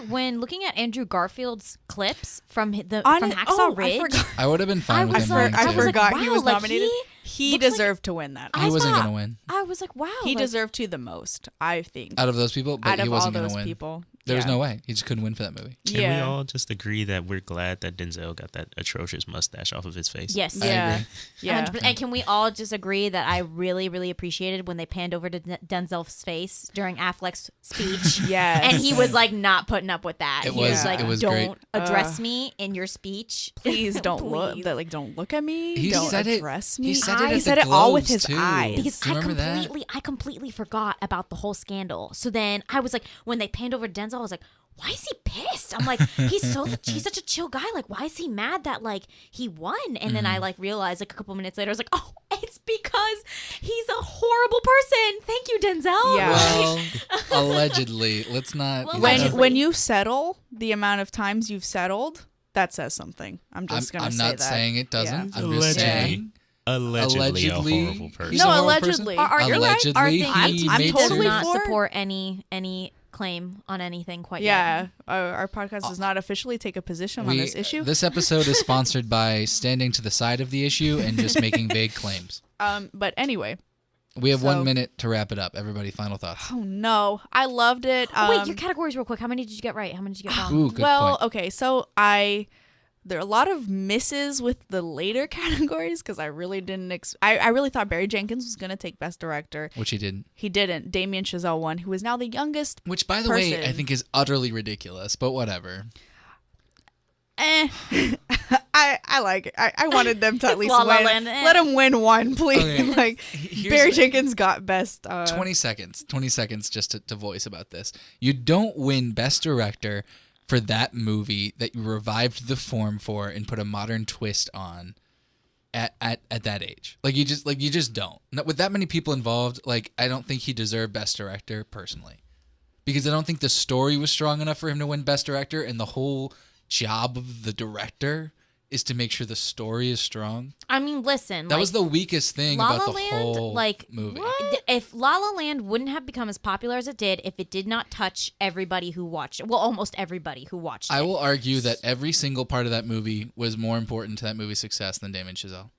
When looking at Andrew Garfield's clips from from I Hacksaw Ridge, forgot. I would have been fine with was him like- winning I I was too. like, forgot he wow, was like, nominated. he He looks like- deserved to win that. He wasn't thought- gonna win I was like, wow. He like, deserved to the most, I think. out of those people, but Out he of all wasn't gonna those win. people. There was no way. He just couldn't win for that movie. Can we all just agree that we're glad that Denzel got that atrocious mustache off of his face? Yes. I agree. Yeah. 100%. And can we all just agree that I really, really appreciated when they panned over to Denzel's face during Affleck's speech? Yes. And he was like not putting up with that. It He was- like, it was don't great. address me in your speech. Please don't Please. don't look at me. He don't said it- address he me. said it at He the said it all with Globes, his too. eyes. Because Do you remember that? I completely forgot about the whole scandal. So then I was like, when they panned over Denzel, I was like, why is he pissed? I'm like, he's such a chill guy. Like, why is he mad that like he won? And then I like realized like a couple minutes later, I was like, oh, it's because he's a horrible person. Thank you, Denzel. Yeah. Well, allegedly. Let's not. Well, when Allegedly. you settle the amount of times you've settled, that says something. I'm just gonna I'm say not that. saying it doesn't. Yeah. I'm just Allegedly. saying. Allegedly a horrible person. he's No, a horrible allegedly. person? Are You're right. Allegedly, Our he I'm made totally does certain- not for it. support any claim on anything quite Yeah, yet. our podcast does not officially take a position on this issue. This episode is sponsored by standing to the side of the issue and just making vague claims. But anyway. We have So- 1 minute to wrap it up. Everybody, final thoughts. Oh no, I loved it. Oh, wait, your categories real quick. How many did you get right? How many did you get wrong? Ooh, good well, point. okay, so there are a lot of misses with the later categories because I really didn't. I really thought Barry Jenkins was gonna take Best Director. Which he didn't. He didn't. Damien Chazelle won, who is now the youngest. Which, by the way, I person. think is utterly ridiculous, but whatever. I like it. I wanted them to at least La La win. Land, Let him win one, please. Okay. Like Here's Barry the- Jenkins got Best. 20 seconds. 20 seconds just to voice about this. You don't win Best Director for that movie that you revived the form for and put a modern twist on at that age. Like you just don't. With that many people involved, like I don't think he deserved Best Director personally. Because I don't think the story was strong enough for him to win Best Director, and the whole job of the director is to make sure the story is strong. I mean, listen. That was the weakest thing La about La the Land, whole like, movie. If La La Land wouldn't have become as popular as it did if it did not touch everybody who watched it. Well, almost everybody who watched I it. will argue that every single part of that movie was more important to that movie's success than Damien Chazelle.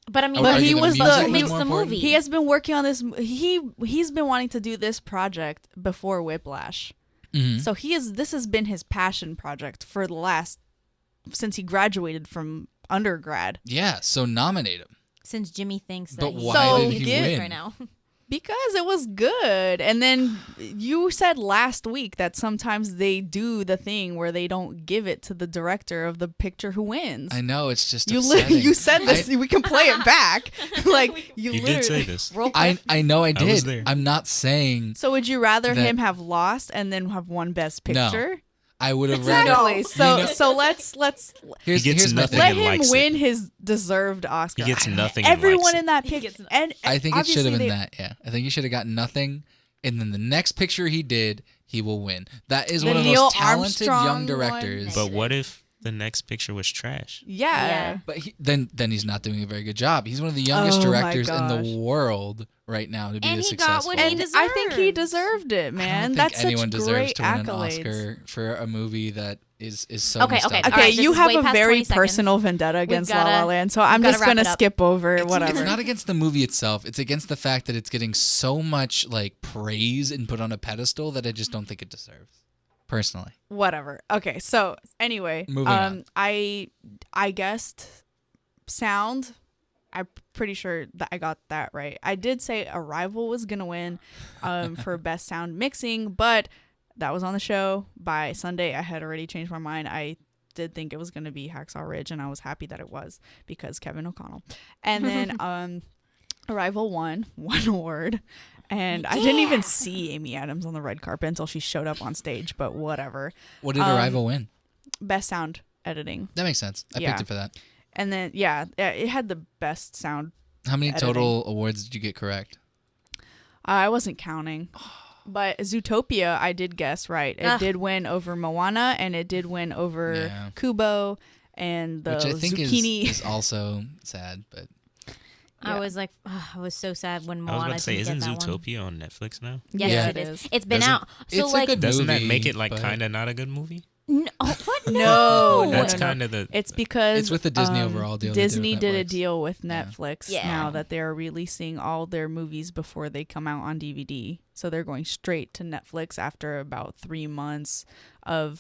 But I mean, I would But argue he the was music the- was makes more the important. movie. He has been working on this. He's been wanting to do this project before Whiplash. Mhm. So this has been his passion project for the last since he graduated from undergrad. Yeah, so nominate him. since Jimmy thinks that But he's why did really he good win? right now. Because it was good. And then you said last week that sometimes they do the thing where they don't give it to the director of the picture who wins. I know, it's just You upsetting. you said this. We can play it back. Like you You literally. did say this. Real quick. I know I I was did. there. I'm not saying So would you rather That- him have lost and then have won Best No. Picture? I would have rather. Exactly. So You know- so let's Here's, He gets here's my nothing thing. let and him likes win it. his deserved Oscar. He gets nothing and Everyone likes in it. that He picture. gets And I think it should have obviously been that. Yeah, I think he should have gotten nothing, and then the next picture he did, he will win. That is The one of the Neil most talented Armstrong young one? directors. But what if the next picture was trash? Yeah. But then he's not doing a very good job. He's one of the youngest Oh my directors in gosh. the world right now to be And this he got successful. what he And I think he deserved it, I man. don't think That's anyone such deserves great to win accolades. an Oscar for a movie that is so Okay, nostalgic. All Okay, right, this you is have way a past very 20 seconds. personal vendetta against La La gotta- Land, so I'm gotta just wrap gonna it up. skip over It's whatever. not against the movie itself. It's against the fact that it's getting so much like praise and put on a pedestal that I just don't think it deserves. Personally, Whatever. Okay, so anyway, Moving on. I guessed sound. I'm pretty sure that I got that right. I did say Arrival was gonna win for best sound mixing, but that was on the show. By Sunday, I had already changed my mind. I did think it was gonna be Hacksaw Ridge, and I was happy that it was because Kevin O'Connell. And then Arrival won one award. And I didn't even see Amy Adams on the red carpet until she showed up on stage, but whatever. what did Arrival win? Best sound editing. That makes sense. I Yeah. picked it for that. And then, yeah, it had the best sound. How many Editing. total awards did you get correct? I wasn't counting. But Zootopia, I did guess right. It Ugh. did win over Moana, and it did win over Yeah. Kubo and the Which I think zucchini. is also sad, but I was like, I was so sad when I was Moana about to say, didn't isn't get that one. Zootopia on Netflix now? Yes, Yeah. it is. It's been Doesn't- out. So It's a like, good Doesn't that movie, make it like but- kind of not a good movie? No, what? No, That's no. kind of the. It's because It's with the Disney overall deal they did with Disney did a Netflix. deal with Yeah. Netflix Yeah. now that they're releasing all their movies before they come out on DVD. So they're going straight to Netflix after about 3 months or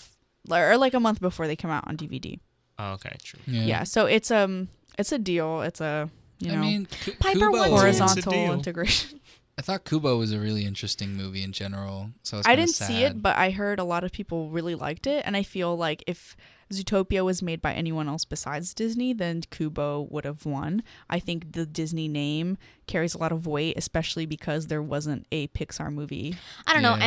like a month before they come out on DVD. Oh, okay, true. Yeah. So it's a deal. It's a I mean, Piper Kubo, wants horizontal deal. integration. I thought Kubo was a really interesting movie in general. So I didn't see it, but I heard a lot of people really liked it, and I feel like if Zootopia was made by anyone else besides Disney, then Kubo would have won. I think the Disney name carries a lot of weight, especially because there wasn't a Pixar movie. I don't know. Yeah.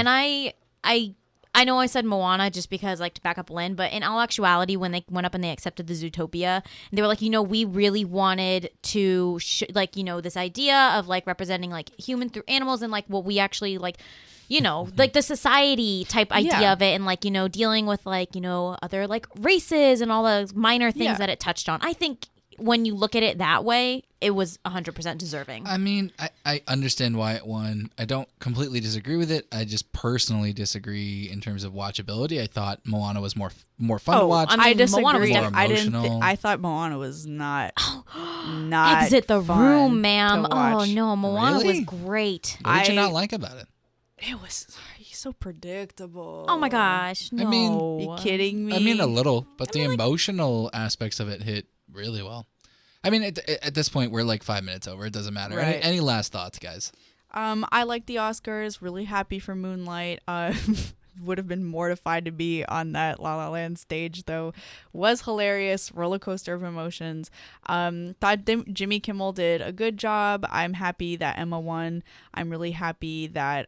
And I know I said Moana just because, like, to back up Lynn, but in all actuality, when they went up and they accepted the Zootopia, they were like, we really wanted to, this idea of, like, representing, like, human through animals and, like, what we actually, like, like the society type idea Yeah. of it and, like, dealing with, like, other, like, races and all the minor things Yeah. that it touched on. I think when you look at it that way, it was 100% deserving. I mean, I understand why it won. I don't completely disagree with it. I just personally disagree in terms of watchability. I thought Moana was more fun to watch. I mean, I disagree. Moana was more I didn't. emotional. I thought Moana was not Exit the fun room, ma'am. to Oh watch. no, Moana was Really? great. What did you I- not like about it? It was so predictable. Oh my gosh, no. I mean, You kidding me? I mean, a little, but the emotional aspects of it hit really well. I mean, at this point, we're like 5 minutes over. It doesn't matter. Right. Any last thoughts, guys? I like the Oscars. Really happy for Moonlight. Would have been mortified to be on that La La Land stage, though. Was hilarious. Roller coaster of emotions. Thought Jimmy Kimmel did a good job. I'm happy that Emma won. I'm really happy that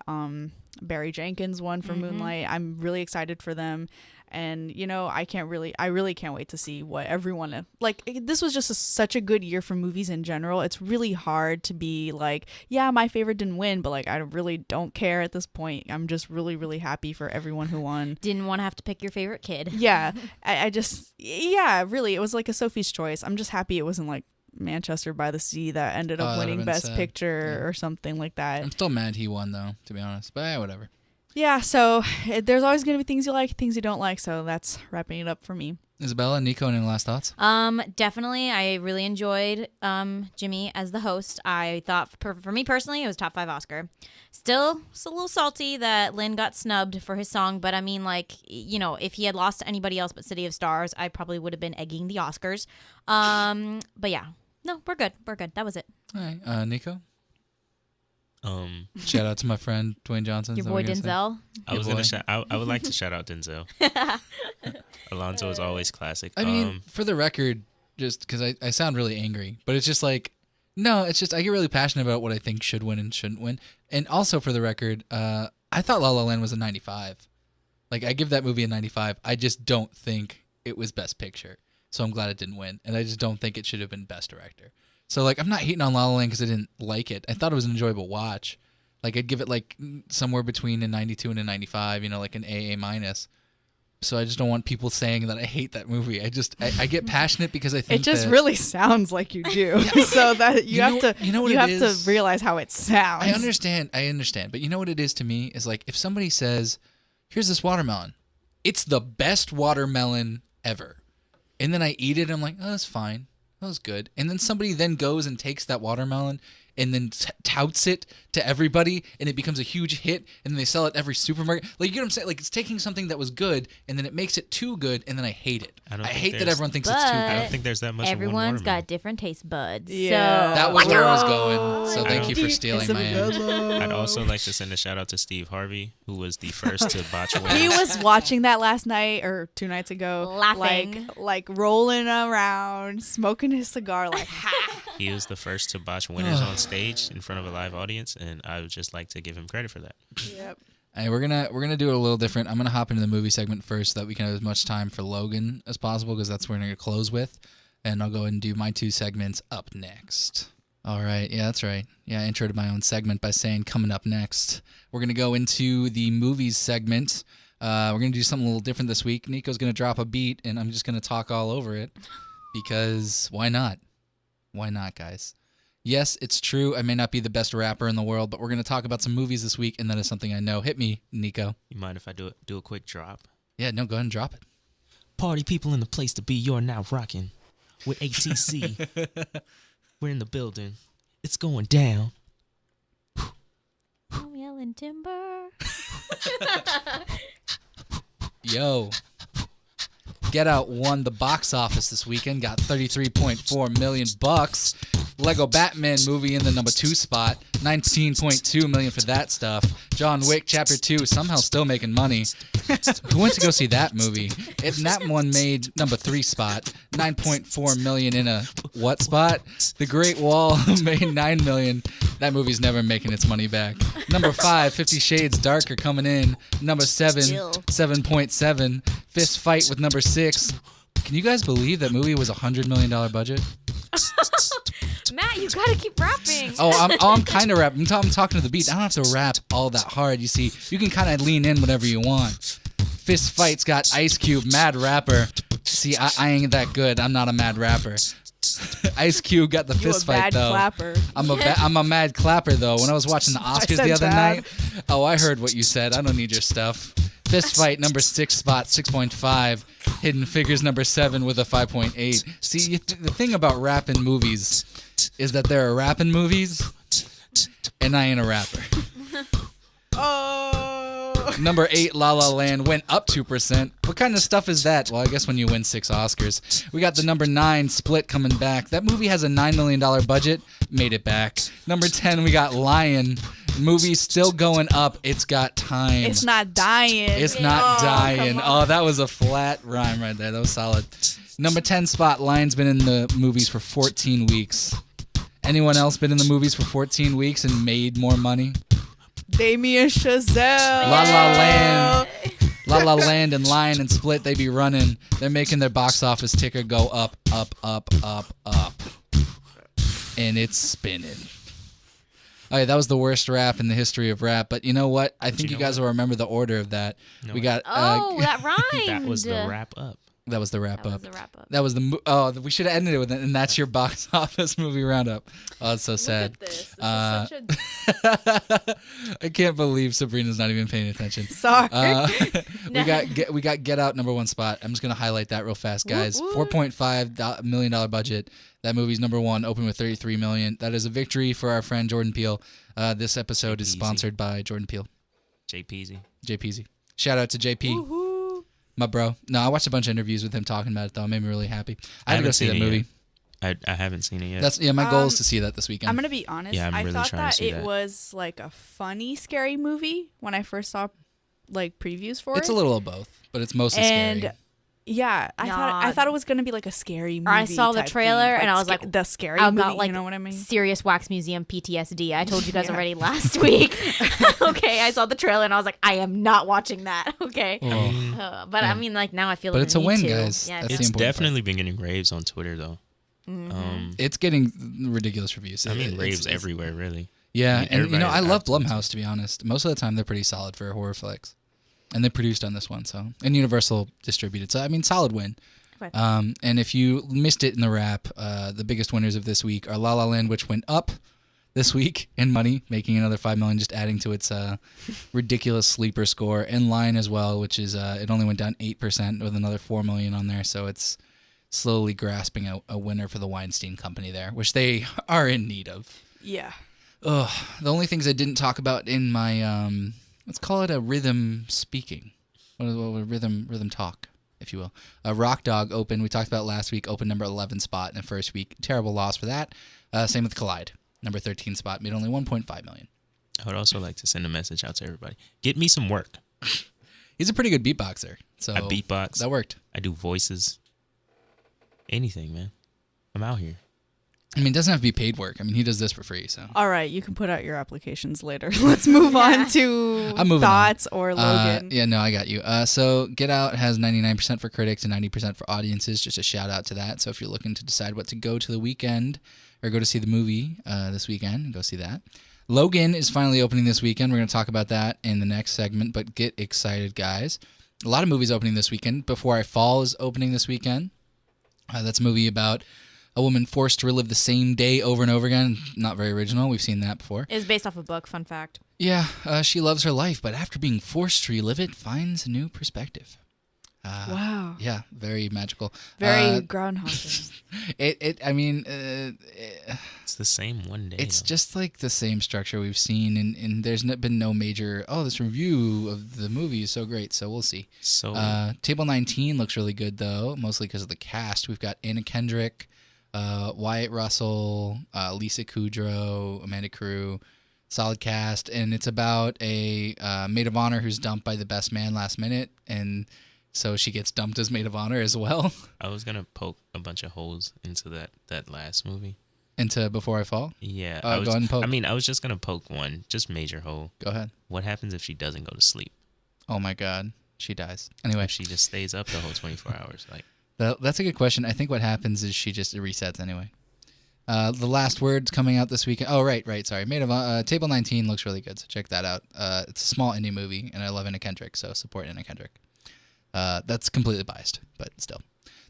Barry Jenkins won for Moonlight. I'm really excited for them. And, I really can't wait to see what everyone, this was just such a good year for movies in general. It's really hard to be like, yeah, my favorite didn't win, but like, I really don't care at this point. I'm just really, really happy for everyone who won. Didn't want to have to pick your favorite kid. Yeah, really, it was like a Sophie's Choice. I'm just happy it wasn't like Manchester by the Sea that ended up that winning would've been Best sad. Picture Yeah. or something like that. I'm still mad he won, though, to be honest. But whatever. Yeah, so there's always going to be things you like, things you don't like. So that's wrapping it up for me. Isabella, Nico, any last thoughts? Definitely. I really enjoyed Jimmy as the host. I thought for me personally, it was top 5 Oscar. Still, it's a little salty that Lynn got snubbed for his song, but I mean, like, if he had lost to anybody else but City of Stars, I probably would have been egging the Oscars. But yeah, no, we're good. We're good. That was it. All right, Nico. Um, Shout out to my friend Dwayne Johnson. Your boy Denzel. I was Your gonna. boy. I would like to shout out Denzel. Alonzo is always classic. I mean, for the record, just because I sound really angry, but it's just like, no, it's just I get really passionate about what I think should win and shouldn't win. And also for the record, I thought La La Land was a 95. Like, I give that movie a 95. I just don't think it was Best Picture. So I'm glad it didn't win. And I just don't think it should have been Best Director. So, like, I'm not hating on La La Land because I didn't like it. I thought it was an enjoyable watch. Like, I'd give it, like, somewhere between a 92 and a 95, like an AA minus. So I just don't want people saying that I hate that movie. I get passionate because I think It just that, really sounds like you do. So that you have to realize how it sounds. I understand. But you know what it is to me is like if somebody says, "Here's this watermelon. It's the best watermelon ever." And then I eat it, I'm like, "Oh, that's fine. That was good." And then somebody then goes and takes that watermelon and then touts it to everybody, and it becomes a huge hit, and then they sell it at every supermarket. Like, you get what I'm saying? Like, it's taking something that was good, and then it makes it too good, and then I hate it. I hate that everyone thinks it's too But I good. don't think there's that much. Everyone's of one got different taste buds. Yeah. So. That was where I was going. So I thank don't- you for stealing my answer. I'd also like to send a shout out to Steve Harvey, who was the first to botch winners. He was watching that last night or 2 nights ago, Laughing. like rolling around, smoking his cigar, like ha. He was the first to botch winners on stage in front of a live audience, and I would just like to give him credit for that. Yep. Hey, we're gonna do it a little different. I'm gonna hop into the movie segment first, so that we can have as much time for Logan as possible, because that's what we're gonna close with. And I'll go ahead and do my 2 segments up next. All right, yeah, that's right. Yeah, I introed my own segment by saying coming up next. We're gonna go into the movies segment. We're gonna do something a little different this week. Nico's gonna drop a beat, and I'm just gonna talk all over it, because why not? Why not, guys? Yes, it's true. I may not be the best rapper in the world, but we're going to talk about some movies this week, and that is something I know. Hit me, Nico. You mind if I do a quick drop? Yeah, no, go ahead and drop it. Party people in the place to be. You're now rocking with ATC. We're in the building. It's going down. I'm yelling timber. Yo. Get Out won the box office this weekend, got $33.4 million. Lego Batman movie in the number 2 spot, $19.2 million for that stuff. John Wick Chapter 2 somehow still making money. Who went to go see that movie? And that one made number 3 spot, $9.4 million in a what spot? The Great Wall made $9 million. That movie's never making its money back. Number 5, 50 Shades Darker coming in. Number 7, Still. 7.7. Fist Fight with number 6. Can you guys believe that movie was a $100 million budget? Matt, you gotta keep rapping. I'm kind of rapping. I'm talking to the beat. I don't have to rap all that hard. You see, you can kind of lean in whatever you want. Fist Fight's got Ice Cube, mad rapper. See, I ain't that good. I'm not a mad rapper. Ice Cube got the fist fight though. Clapper. I'm a mad clapper though. When I was watching the Oscars said the other bad. night, I heard what you said. I don't need your stuff. Fist Fight number 6 spot, 6.5. Hidden Figures number 7 with a 5.8. See, the thing about rapping movies is that there are rapping movies, and I ain't a rapper. Oh. Number 8, La La Land, went up 2%. What kind of stuff is that? Well, I guess when you win 6 Oscars. We got the number 9, Split, coming back. That movie has a $9 million budget. Made it back. Number 10, we got Lion. Movie still going up. It's got time. It's not dying. It's not dying. come on. Oh, that was a flat rhyme right there. That was solid. Number 10 spot, Lion's been in the movies for 14 weeks. Anyone else been in the movies for 14 weeks and made more money? Damien Chazelle. La La Land. La La Land and Lion and Split, they be running. They're making their box office ticker go up, up, up, up, up. And it's spinning. All right, that was the worst rap in the history of rap. But you know what? I think you guys will remember the order of that. No, We got Oh, that rhymed. That was the wrap up. that was the wrap That up. was the wrap up. That was the we should have ended it with it, and that's your box office movie roundup. Oh, it's so sad. Look at this. This Uh, is such a I can't believe Sabrina's not even paying attention. Sorry. We got Get Out number 1 spot. I'm just gonna highlight that real fast, guys. Whoop, whoop. $4.5 million budget. That movie's number 1, open with $33 million. That is a victory for our friend Jordan Peele. This episode is Easy. sponsored by Jordan Peele. JPZ. JPZ. Shout out to JP, Woohoo. my bro. No, I watched a bunch of interviews with him talking about it though. It made me really happy. I had to haven't go see seen that it movie. yet. I haven't seen it yet. That's my goal is to see that this weekend. I'm gonna be honest. Yeah, I'm I really thought trying to that see it that. was like a funny, scary movie when I first saw like previews for It's it. a little of both, but it's mostly and scary. yeah, I Nah. thought it was gonna be like a scary movie. I saw the type trailer thing, and I was like, the scary I movie. got like You know what I mean? serious Wax Museum PTSD. I told you guys Yeah. already last week. Okay, I saw the trailer and I was like, I am not watching that. Okay, Oh. but I mean, like now I feel. But the it's a need win, to. guys. Yeah, That's the It's important part. definitely been getting raves on Twitter though. It's getting ridiculous reviews. I mean, It's- raves it's- everywhere, really. Yeah, I mean, and everybody I love afterwards. Blumhouse, to be honest. Most of the time, they're pretty solid for horror flicks, and they produced on this one. So, and Universal distributed. So, I mean, solid win. Okay. And if you missed it in the wrap, the biggest winners of this week are La La Land, which went up this week in money, making another $5 million, just adding to its ridiculous sleeper score, and Lion as well, which is it only went down 8% with another $4 million on there. So it's slowly grasping a winner for the Weinstein Company there, which they are in need of. Yeah. Ugh, the only things I didn't talk about in my let's call it a rhythm speaking, what rhythm talk, if you will. Rock Dog open. We talked about last week. Open number 11 spot in the first week. Terrible loss for that. Same with Collide, number 13 spot. Made only 1.5 million. I would also like to send a message out to everybody. Get me some work. He's a pretty good beatboxer. So I beatbox. That worked. I do voices. Anything, man. I'm out here. I mean, it doesn't have to be paid work. I mean, he does this for free. So All right, you can put out your applications later. Let's move on to I'm moving thoughts or Logan. yeah, no, I got you. So Get Out has 99% for critics and 90% for audiences. Just a shout out to that. So if you're looking to decide what to go to the weekend or go to see the movie this weekend, go see that. Logan is finally opening this weekend. We're going to talk about that in the next segment, but get excited, guys. A lot of movies opening this weekend. Before I Fall is opening this weekend. That's a movie about a woman forced to relive the same day over and over again. Not very original. We've seen that before. It was based off a book. Fun fact. Yeah, she loves her life, but after being forced to relive it, finds a new perspective. Wow. Yeah, very magical. Very Groundhog Day. It's the same one day. It's though. just like the same structure we've seen, and there's been no major, this review of the movie is so great, so we'll see. So Table 19 looks really good, though, mostly because of the cast. We've got Anna Kendrick, Wyatt Russell, Lisa Kudrow, Amanda Crew, solid cast, and it's about a maid of honor who's dumped by the best man last minute, and so she gets dumped as maid of honor as well. I was gonna poke a bunch of holes into that last movie. Into Before I Fall? Yeah. Go ahead and poke. I was just gonna poke one, just major hole. Go ahead. What happens if she doesn't go to sleep? Oh my God, she dies. Anyway, If she just stays up the whole 24 hours, like. that's a good question. I think what happens is she just resets anyway. The Last Word's coming out this weekend. Oh, right. Sorry. Table 19 looks really good, so check that out. It's a small indie movie, and I love Anna Kendrick, so support Anna Kendrick. That's completely biased, but still.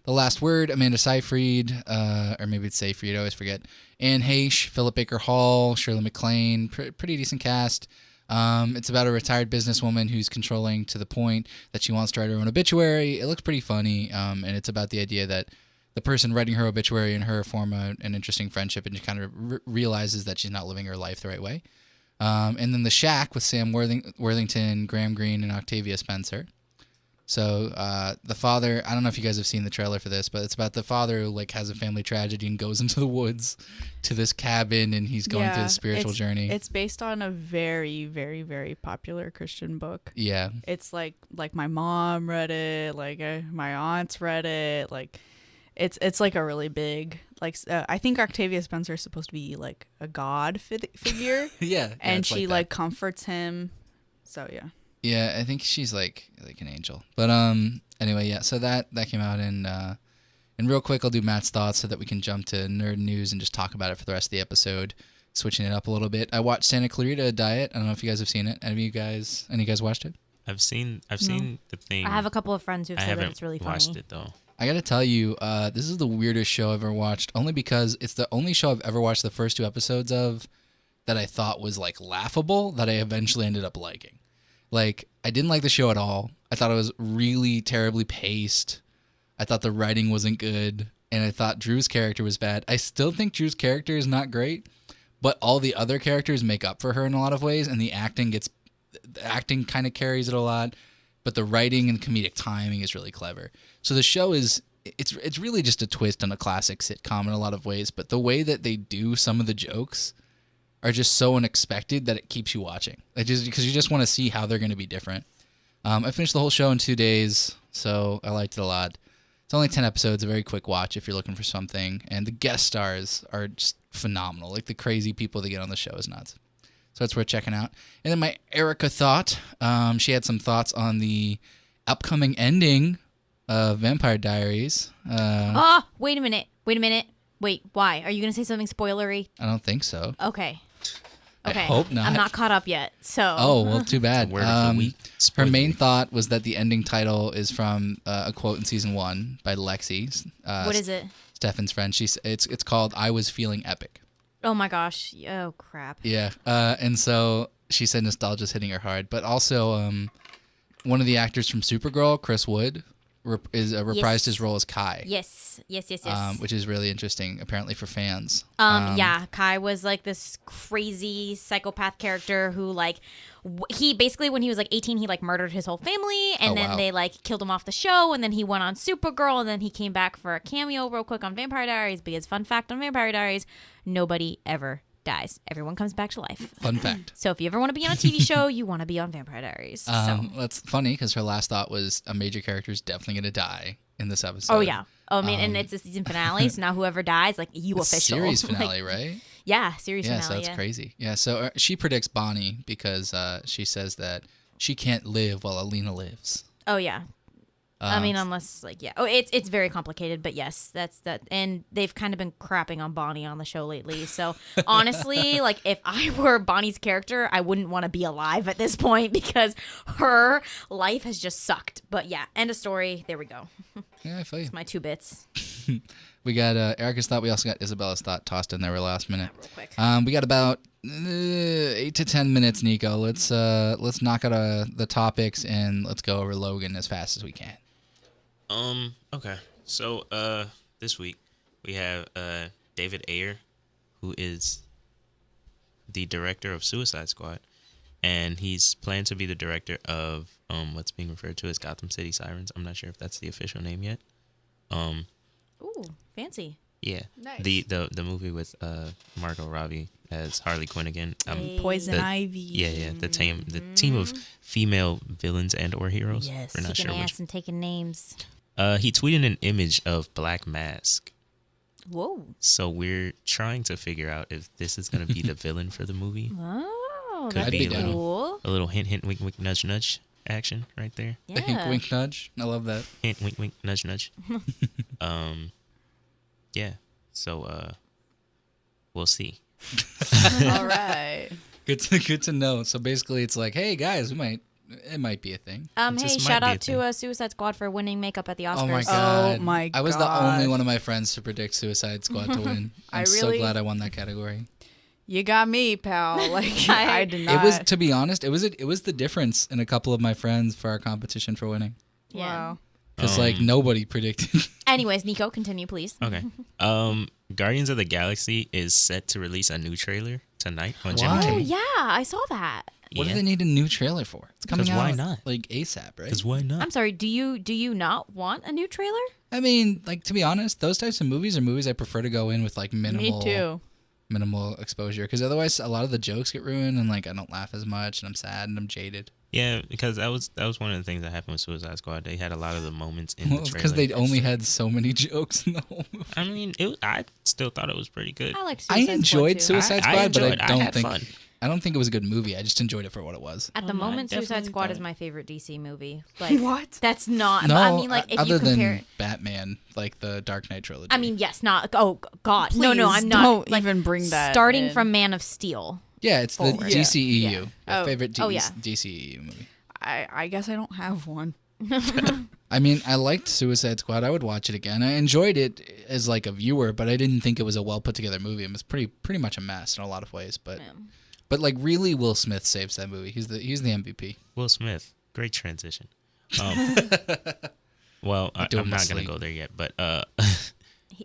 The Last Word, Amanda Seyfried, or maybe it's Seyfried, I always forget. Anne Heche, Philip Baker Hall, Shirley MacLaine, pretty decent cast. It's about a retired businesswoman who's controlling to the point that she wants to write her own obituary. It looks pretty funny, and it's about the idea that the person writing her obituary and her form an interesting friendship, and she kind of realizes that she's not living her life the right way. And then The Shack with Sam Worthington, Graham Greene, and Octavia Spencer. So the father, I don't know if you guys have seen the trailer for this, but it's about the father who has a family tragedy and goes into the woods to this cabin, and he's going through the spiritual journey. It's based on a very, very, very popular Christian book. Yeah. It's like my mom read it, my aunts read it, it's like a really big, I think Octavia Spencer is supposed to be like a god figure. Yeah. And she comforts him. So yeah. Yeah, I think she's like an angel. But anyway, yeah. So that came out, and real quick, I'll do Matt's thoughts so that we can jump to nerd news and just talk about it for the rest of the episode, switching it up a little bit. I watched Santa Clarita Diet. I don't know if you guys have seen it. Any of you guys watched it? I've seen the thing. I have a couple of friends who've said that it's really funny. I haven't watched it though. I gotta tell you, this is the weirdest show I've ever watched, only because it's the only show I've ever watched the first 2 episodes of that I thought was laughable, that I eventually ended up liking. I didn't like the show at all. I thought it was really terribly paced. I thought the writing wasn't good, and I thought Drew's character was bad. I still think Drew's character is not great, but all the other characters make up for her in a lot of ways, and the acting kind of carries it a lot, but the writing and comedic timing is really clever. So the show it's really just a twist on a classic sitcom in a lot of ways, but the way that they do some of the jokes are just so unexpected that it keeps you watching. Because you just want to see how they're going to be different. I finished the whole show in 2 days, so I liked it a lot. It's only 10 episodes, a very quick watch if you're looking for something. And the guest stars are just phenomenal. The crazy people they get on the show is nuts. So that's worth checking out. And then my Erica thought, she had some thoughts on the upcoming ending of Vampire Diaries. Wait a minute. Wait, why? Are you going to say something spoilery? I don't think so. Okay. I hope not. I'm not caught up yet, so. Oh, well, too bad. Word of the week. Her main thought was that the ending title is from a quote in season 1 by Lexi. What is it? Stefan's friend. It's called "I Was Feeling Epic." Oh my gosh! Oh crap! Yeah, and so she said nostalgia's hitting her hard, but also one of the actors from Supergirl, Chris Wood, reprised his role as Kai. Yes. Which is really interesting, apparently, for fans. Yeah, Kai was this crazy psychopath character who he basically, when he was 18, he murdered his whole family, and then they killed him off the show, and then he went on Supergirl, and then he came back for a cameo real quick on Vampire Diaries, because fun fact on Vampire Diaries, nobody ever dies. Everyone comes back to life. Fun fact. So if you ever want to be on a TV show, you want to be on Vampire Diaries. That's funny, because her last thought was a major character is definitely going to die in this episode. Oh, yeah. And it's a season finale, so now whoever dies, you official. Series finale, right? Yeah, series finale. Yeah, so that's crazy. Yeah, so she predicts Bonnie because she says that she can't live while Alina lives. Oh, yeah. Unless it's very complicated, but yes, that's that. And they've kind of been crapping on Bonnie on the show lately. So honestly, if I were Bonnie's character, I wouldn't want to be alive at this point because her life has just sucked. But yeah, end of story. There we go. Yeah, I feel you. It's my 2 bits. We got Erica's thought. We also got Isabella's thought tossed in there last minute. Real quick. We got about 8 to 10 minutes, Nico. Let's knock out the topics and let's go over Logan as fast as we can. Okay. So this week we have David Ayer, who is the director of Suicide Squad, and he's planned to be the director of what's being referred to as Gotham City Sirens. I'm not sure if that's the official name yet. Ooh, fancy. Yeah. Nice. The movie with Margot Robbie as Harley Quinn again. Poison the- Ivy. Yeah, the team of female villains and or heroes. Yes, We're not kicking sure ass which. and taking names. He tweeted an image of Black Mask. Whoa. So we're trying to figure out if this is going to be the villain for the movie. Oh, Could that'd be be down. cool. A little hint, hint, wink, wink, nudge, nudge action right there. Yeah. The hink, wink, nudge. I love that. Hint, wink, wink, nudge, nudge. Yeah. So we'll see. All right. Good to know. So basically, it's like, hey guys, it might be a thing. Hey, just shout might be a out to Suicide Squad for winning makeup at the Oscars. Oh my god! Oh my I was the only gosh. one of my friends to predict Suicide Squad to win. I'm I so really- glad I won that category. You got me, pal. Like I did not. It was, to be honest, it was the difference in a couple of my friends for our competition for winning. Yeah. Wow. Because like nobody predicted. Anyways, Nico, continue, please. Okay. Guardians of the Galaxy is set to release a new trailer tonight on Jimmy Why? Oh, Kimmel. yeah, I saw that. What do Yeah. they need a new trailer for? It's coming 'Cause out why not? like ASAP, right? Because why not? I'm sorry, do you not want a new trailer? I mean, like to be honest, those types of movies are movies I prefer to go in with like minimal Me too. minimal exposure because otherwise a lot of the jokes get ruined and like I don't laugh as much and I'm sad and I'm jaded. Yeah, because that was one of the things that happened with Suicide Squad. They had a lot of the moments in Well, the it's trailer. because they only had so many jokes in the whole movie. I mean, I still thought it was pretty good. I like I Suicide enjoyed Squad too. Suicide I Squad, enjoyed it. but I I had don't fun. think I don't think it was a good movie. I just enjoyed it for what it was. At the no, I moment, Suicide definitely Squad thought is it. my favorite DC movie. Like What? That's not. No, I mean, like if other you compare. than Batman, like the Dark Knight trilogy. I mean, yes, not. Oh God, no, Please I'm not. don't like, even bring that Starting in. from Man of Steel. yeah, it's the forward. DCEU. Yeah. My Oh. favorite Oh, yeah. DCEU movie. I guess I don't have one. I mean, I liked Suicide Squad. I would watch it again. I enjoyed it as like a viewer, but I didn't think it was a well put together movie. It was pretty much a mess in a lot of ways. But like really, Will Smith saves that movie. He's the MVP. Will Smith, great transition. Well, do I'm my not gonna sleep. go there yet, but It's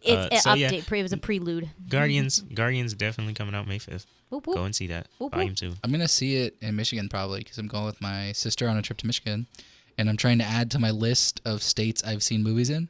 an so, yeah. update. It was a prelude. Guardians definitely coming out May 5th. Whoop, whoop. Go and see that. Whoop, Volume 2. I'm gonna see it in Michigan probably because I'm going with my sister on a trip to Michigan, and I'm trying to add to my list of states I've seen movies in.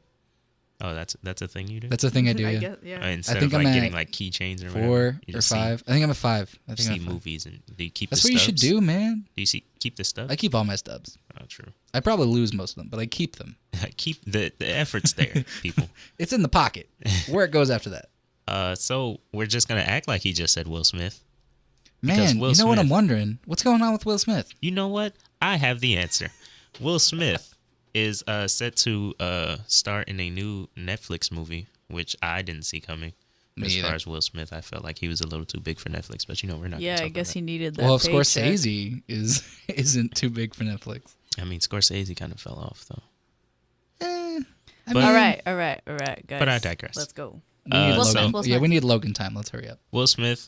Oh, that's a thing you do? That's a thing I do. I Yeah. guess, yeah. Instead think of like I'm getting at like keychains or 4 whatever, you or just 5. I think I'm at 5. I See, think I'm see at 5. movies and do you keep That's the what you should stubs? do, man. Do you keep the stubs? I keep all my stubs. Oh, true. I probably lose most of them, but I keep them. Keep the efforts there, people. It's in the pocket. Where it goes after that. So we're just gonna act like he just said Will Smith. Because Man, Will you know what I'm Smith- wondering? What's going on with Will Smith? You know what? I have the answer. Will Smith is set to star in a new Netflix movie, which I didn't see coming. Me As either. far as Will Smith, I felt like he was a little too big for Netflix, but we're not. Yeah, gonna I talk guess about he needed that. Well, if paycheck. Scorsese isn't too big for Netflix. that. I mean, Scorsese kind of fell off though. I But- mean, All right, guys. But I digress. Let's go. we need Will Logan. Smith, Will Yeah, Smith. we need Logan time. Let's hurry up. Will Smith.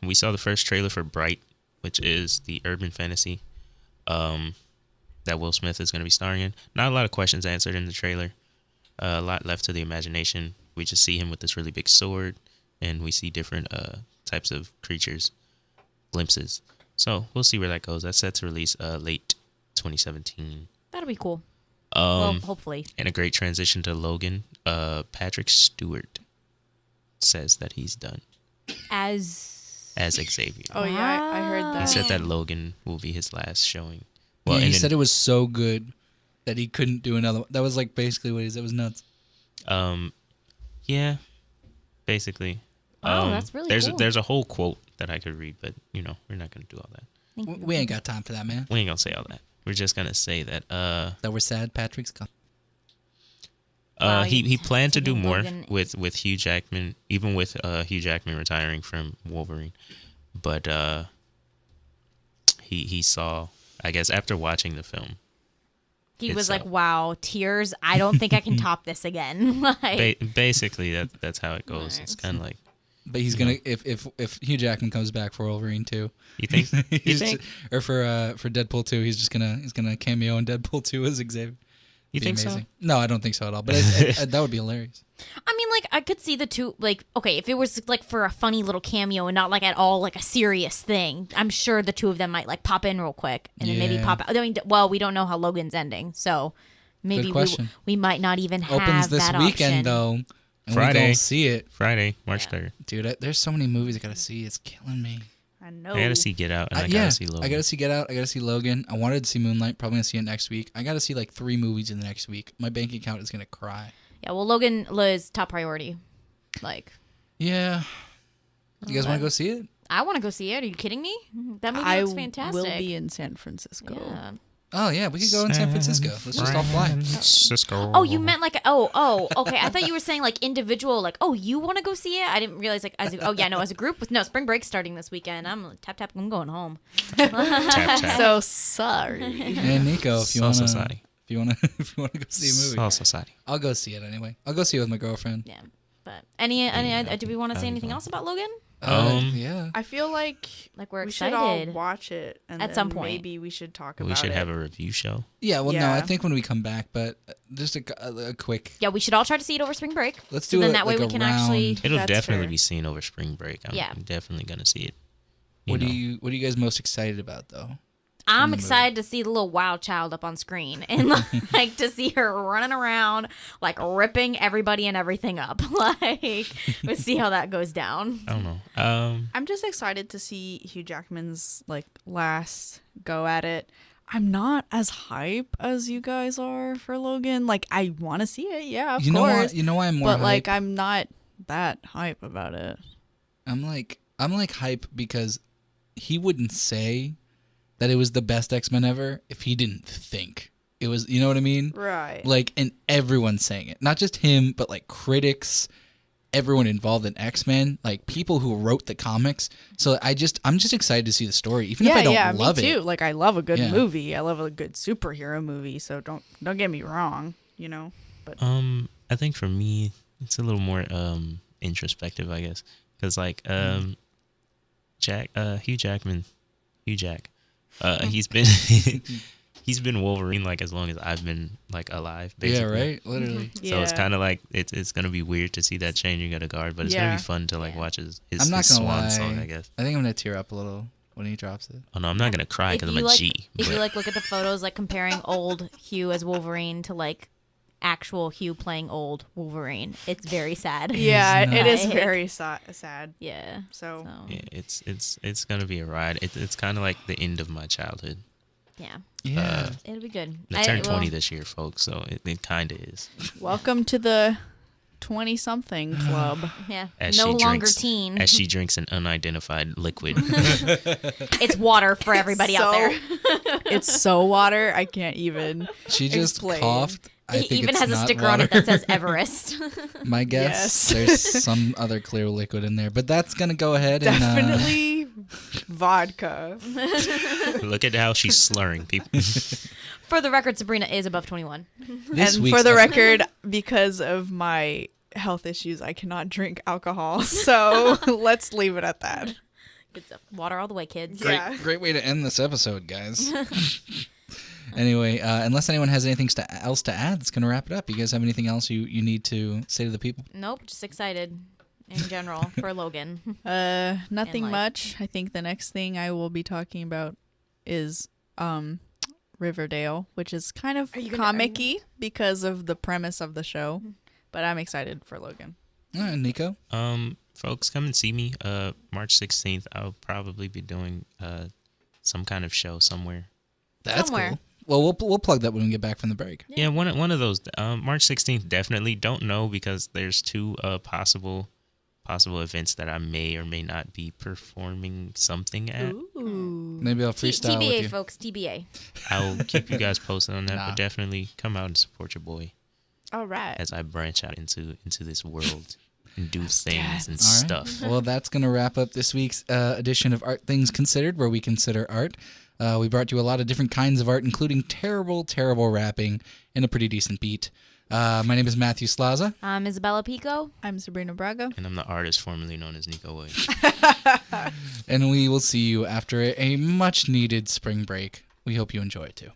We saw the first trailer for Bright, which is the urban fantasy that Will Smith is going to be starring in. Not a lot of questions answered in the trailer. A lot left to the imagination. We just see him with this really big sword, and we see different types of creatures, glimpses. So we'll see where that goes. That's set to release late 2017. That'll be cool. Well, hopefully. And a great transition to Logan. Patrick Stewart says that he's done As as Xavier. Oh yeah, I heard Wow. that. He said that Logan will be his last showing. Well, Yeah, he and then, said it was so good that he couldn't do another one. That was like basically what he said. It was nuts. yeah, basically. Wow, that's really there's cool. there's a whole quote that I could read, but we're not gonna do all that. We ain't got time for that, man. We ain't gonna say all that. We're just gonna say that That we're sad Patrick's gone. Wow, he you planned to do taking more Logan- with Hugh Jackman, even with Hugh Jackman retiring from Wolverine, but he saw, I guess, after watching the film, he was It's, like, "Wow, tears! I don't think I can top this again." Like, basically that's how it goes. It's kind of like, But he's gonna if Hugh Jackman comes back for Wolverine 2, you think you he's think or for Deadpool 2, he's gonna cameo in Deadpool 2 as Xavier. You Be think amazing. so? No, I don't think so at all. But that would be hilarious. I mean, like, I could see the two, like, okay, if it was, like, for a funny little cameo and not, like, at all, like, a serious thing, I'm sure the two of them might, like, pop in real quick and then maybe Yeah. pop out. I mean, well, we don't know how Logan's ending, so maybe Good question. we might not even have Opens this that weekend option. though, and we Friday. go see it, Friday, March 3rd. dude. There's so many movies I gotta see. It's killing me. I know. I gotta see Get Out and I yeah, gotta see Logan. I gotta see Get Out. I gotta see Logan. I wanted to see Moonlight. Probably gonna see it next week. I gotta see like 3 movies in the next week. My bank account is gonna cry. Yeah, well, Logan is top priority. Like, Yeah. You guys want to go see it? I want to go see it. Are you kidding me? That movie I looks fantastic. will be in San Francisco. Yeah. Oh yeah, we could go in San Francisco. Let's just all fly. Francisco. Oh, you meant like okay. I thought you were saying like individual, like you want to go see it. I didn't realize like as a group. No, spring break's starting this weekend. I'm tap. I'm going home. Tap, tap. So sorry. And Nico, if you Soul wanna, Society. if you wanna go see a movie, Soul Society. I'll go see it anyway. I'll go see it with my girlfriend. Yeah, but any do we want to say anything else about Logan? Yeah. I feel like Like we're we should all excited. watch it and At then some point. maybe we should talk about We should it. have a review show. Yeah. Well, no, I Yeah. think when we come back, but just a quick. Yeah, we should all try to see it over spring break. Let's So do then it that way like we can around- actually. It'll That's definitely fair. be seen over spring break. I'm Yeah. definitely gonna see it. What are you guys most excited about though? I'm the movie. excited to see the little wild child up on screen and like to see her running around like ripping everybody and everything up. Like, let's see how that goes down. I don't know. I'm just excited to see Hugh Jackman's like last go at it. I'm not as hype as you guys are for Logan. Like I want to see it, yeah, of You know course. what? You know why I'm more. But like hype? I'm not that hype about it. I'm like hype because he wouldn't say that it was the best X-Men ever if he didn't think it was. You know what I mean? Right. Like, and everyone's saying it, not just him, but like critics, everyone involved in X-Men, like people who wrote the comics. So I'm just excited to see the story, even if I don't love me too. it. Like I love a good Yeah. movie. I love a good superhero movie. So don't get me wrong. You know. But I think for me, it's a little more introspective, I guess, because like Hugh Jackman, he's been he's been Wolverine like as long as I've been like alive. Yeah, Basically. right. Literally. So it's kind of like it's gonna be weird to see that changing of the guard, but it's gonna Yeah. be fun to like watch his I'm not his gonna swan lie. song, I guess. I think I'm gonna tear up a little when he drops it. Oh no, I'm not gonna cry because I'm a like, G. if but- you like look at the photos, like comparing old Hugh as Wolverine to like actual Hugh playing old Wolverine, it's very sad. yeah, it is Like, very sad. Yeah. So yeah, it's gonna be a ride. It's kind of like the end of my childhood. Yeah. Yeah. It'll be good. I turned 20 well, this year, folks, so it kind of is. welcome to the 20-something club. Yeah. As No she longer drinks, teen. As she drinks an unidentified liquid. It's water for everybody out there. It's so water. I can't even. She just Explain. coughed. I He think even it's has a not sticker water. on it that says Everest. My guess, Yes. there's some other clear liquid in there, but that's gonna go ahead and Definitely vodka. Look at how she's slurring people. For the record, Sabrina is above 21. this And week's for the episode- record, because of my health issues, I cannot drink alcohol. So let's leave it at that. Good stuff. Water all the way, kids. Great, Yeah. great way to end this episode, guys. Anyway, unless anyone has anything else to add, that's going to wrap it up. You guys have anything else you need to say to the people? Nope, just excited in general for Logan. Nothing life. much. I think the next thing I will be talking about is Riverdale, which is kind of Are you gonna- comic-y because of the premise of the show. But I'm excited for Logan. Nico? Folks, come and see me. March 16th, I'll probably be doing some kind of show somewhere. That's Somewhere. cool. Well, we'll plug that when we get back from the break. Yeah, one of those. March 16th, definitely. Don't know because there's 2 possible events that I may or may not be performing something at. Ooh. Maybe I'll freestyle with TBA, you. folks. TBA. I'll keep you guys posted on that, Nah. but definitely come out and support your boy All right. as I branch out into this world and do things and All right. stuff. Well, that's going to wrap up this week's edition of Art Things Considered, where we consider art. We brought you a lot of different kinds of art, including terrible, terrible rapping and a pretty decent beat. My name is Matthew Slaza. Isabella Pico. I'm Sabrina Braga. And I'm the artist formerly known as Nico Williams. And we will see you after a much-needed spring break. We hope you enjoy it, too.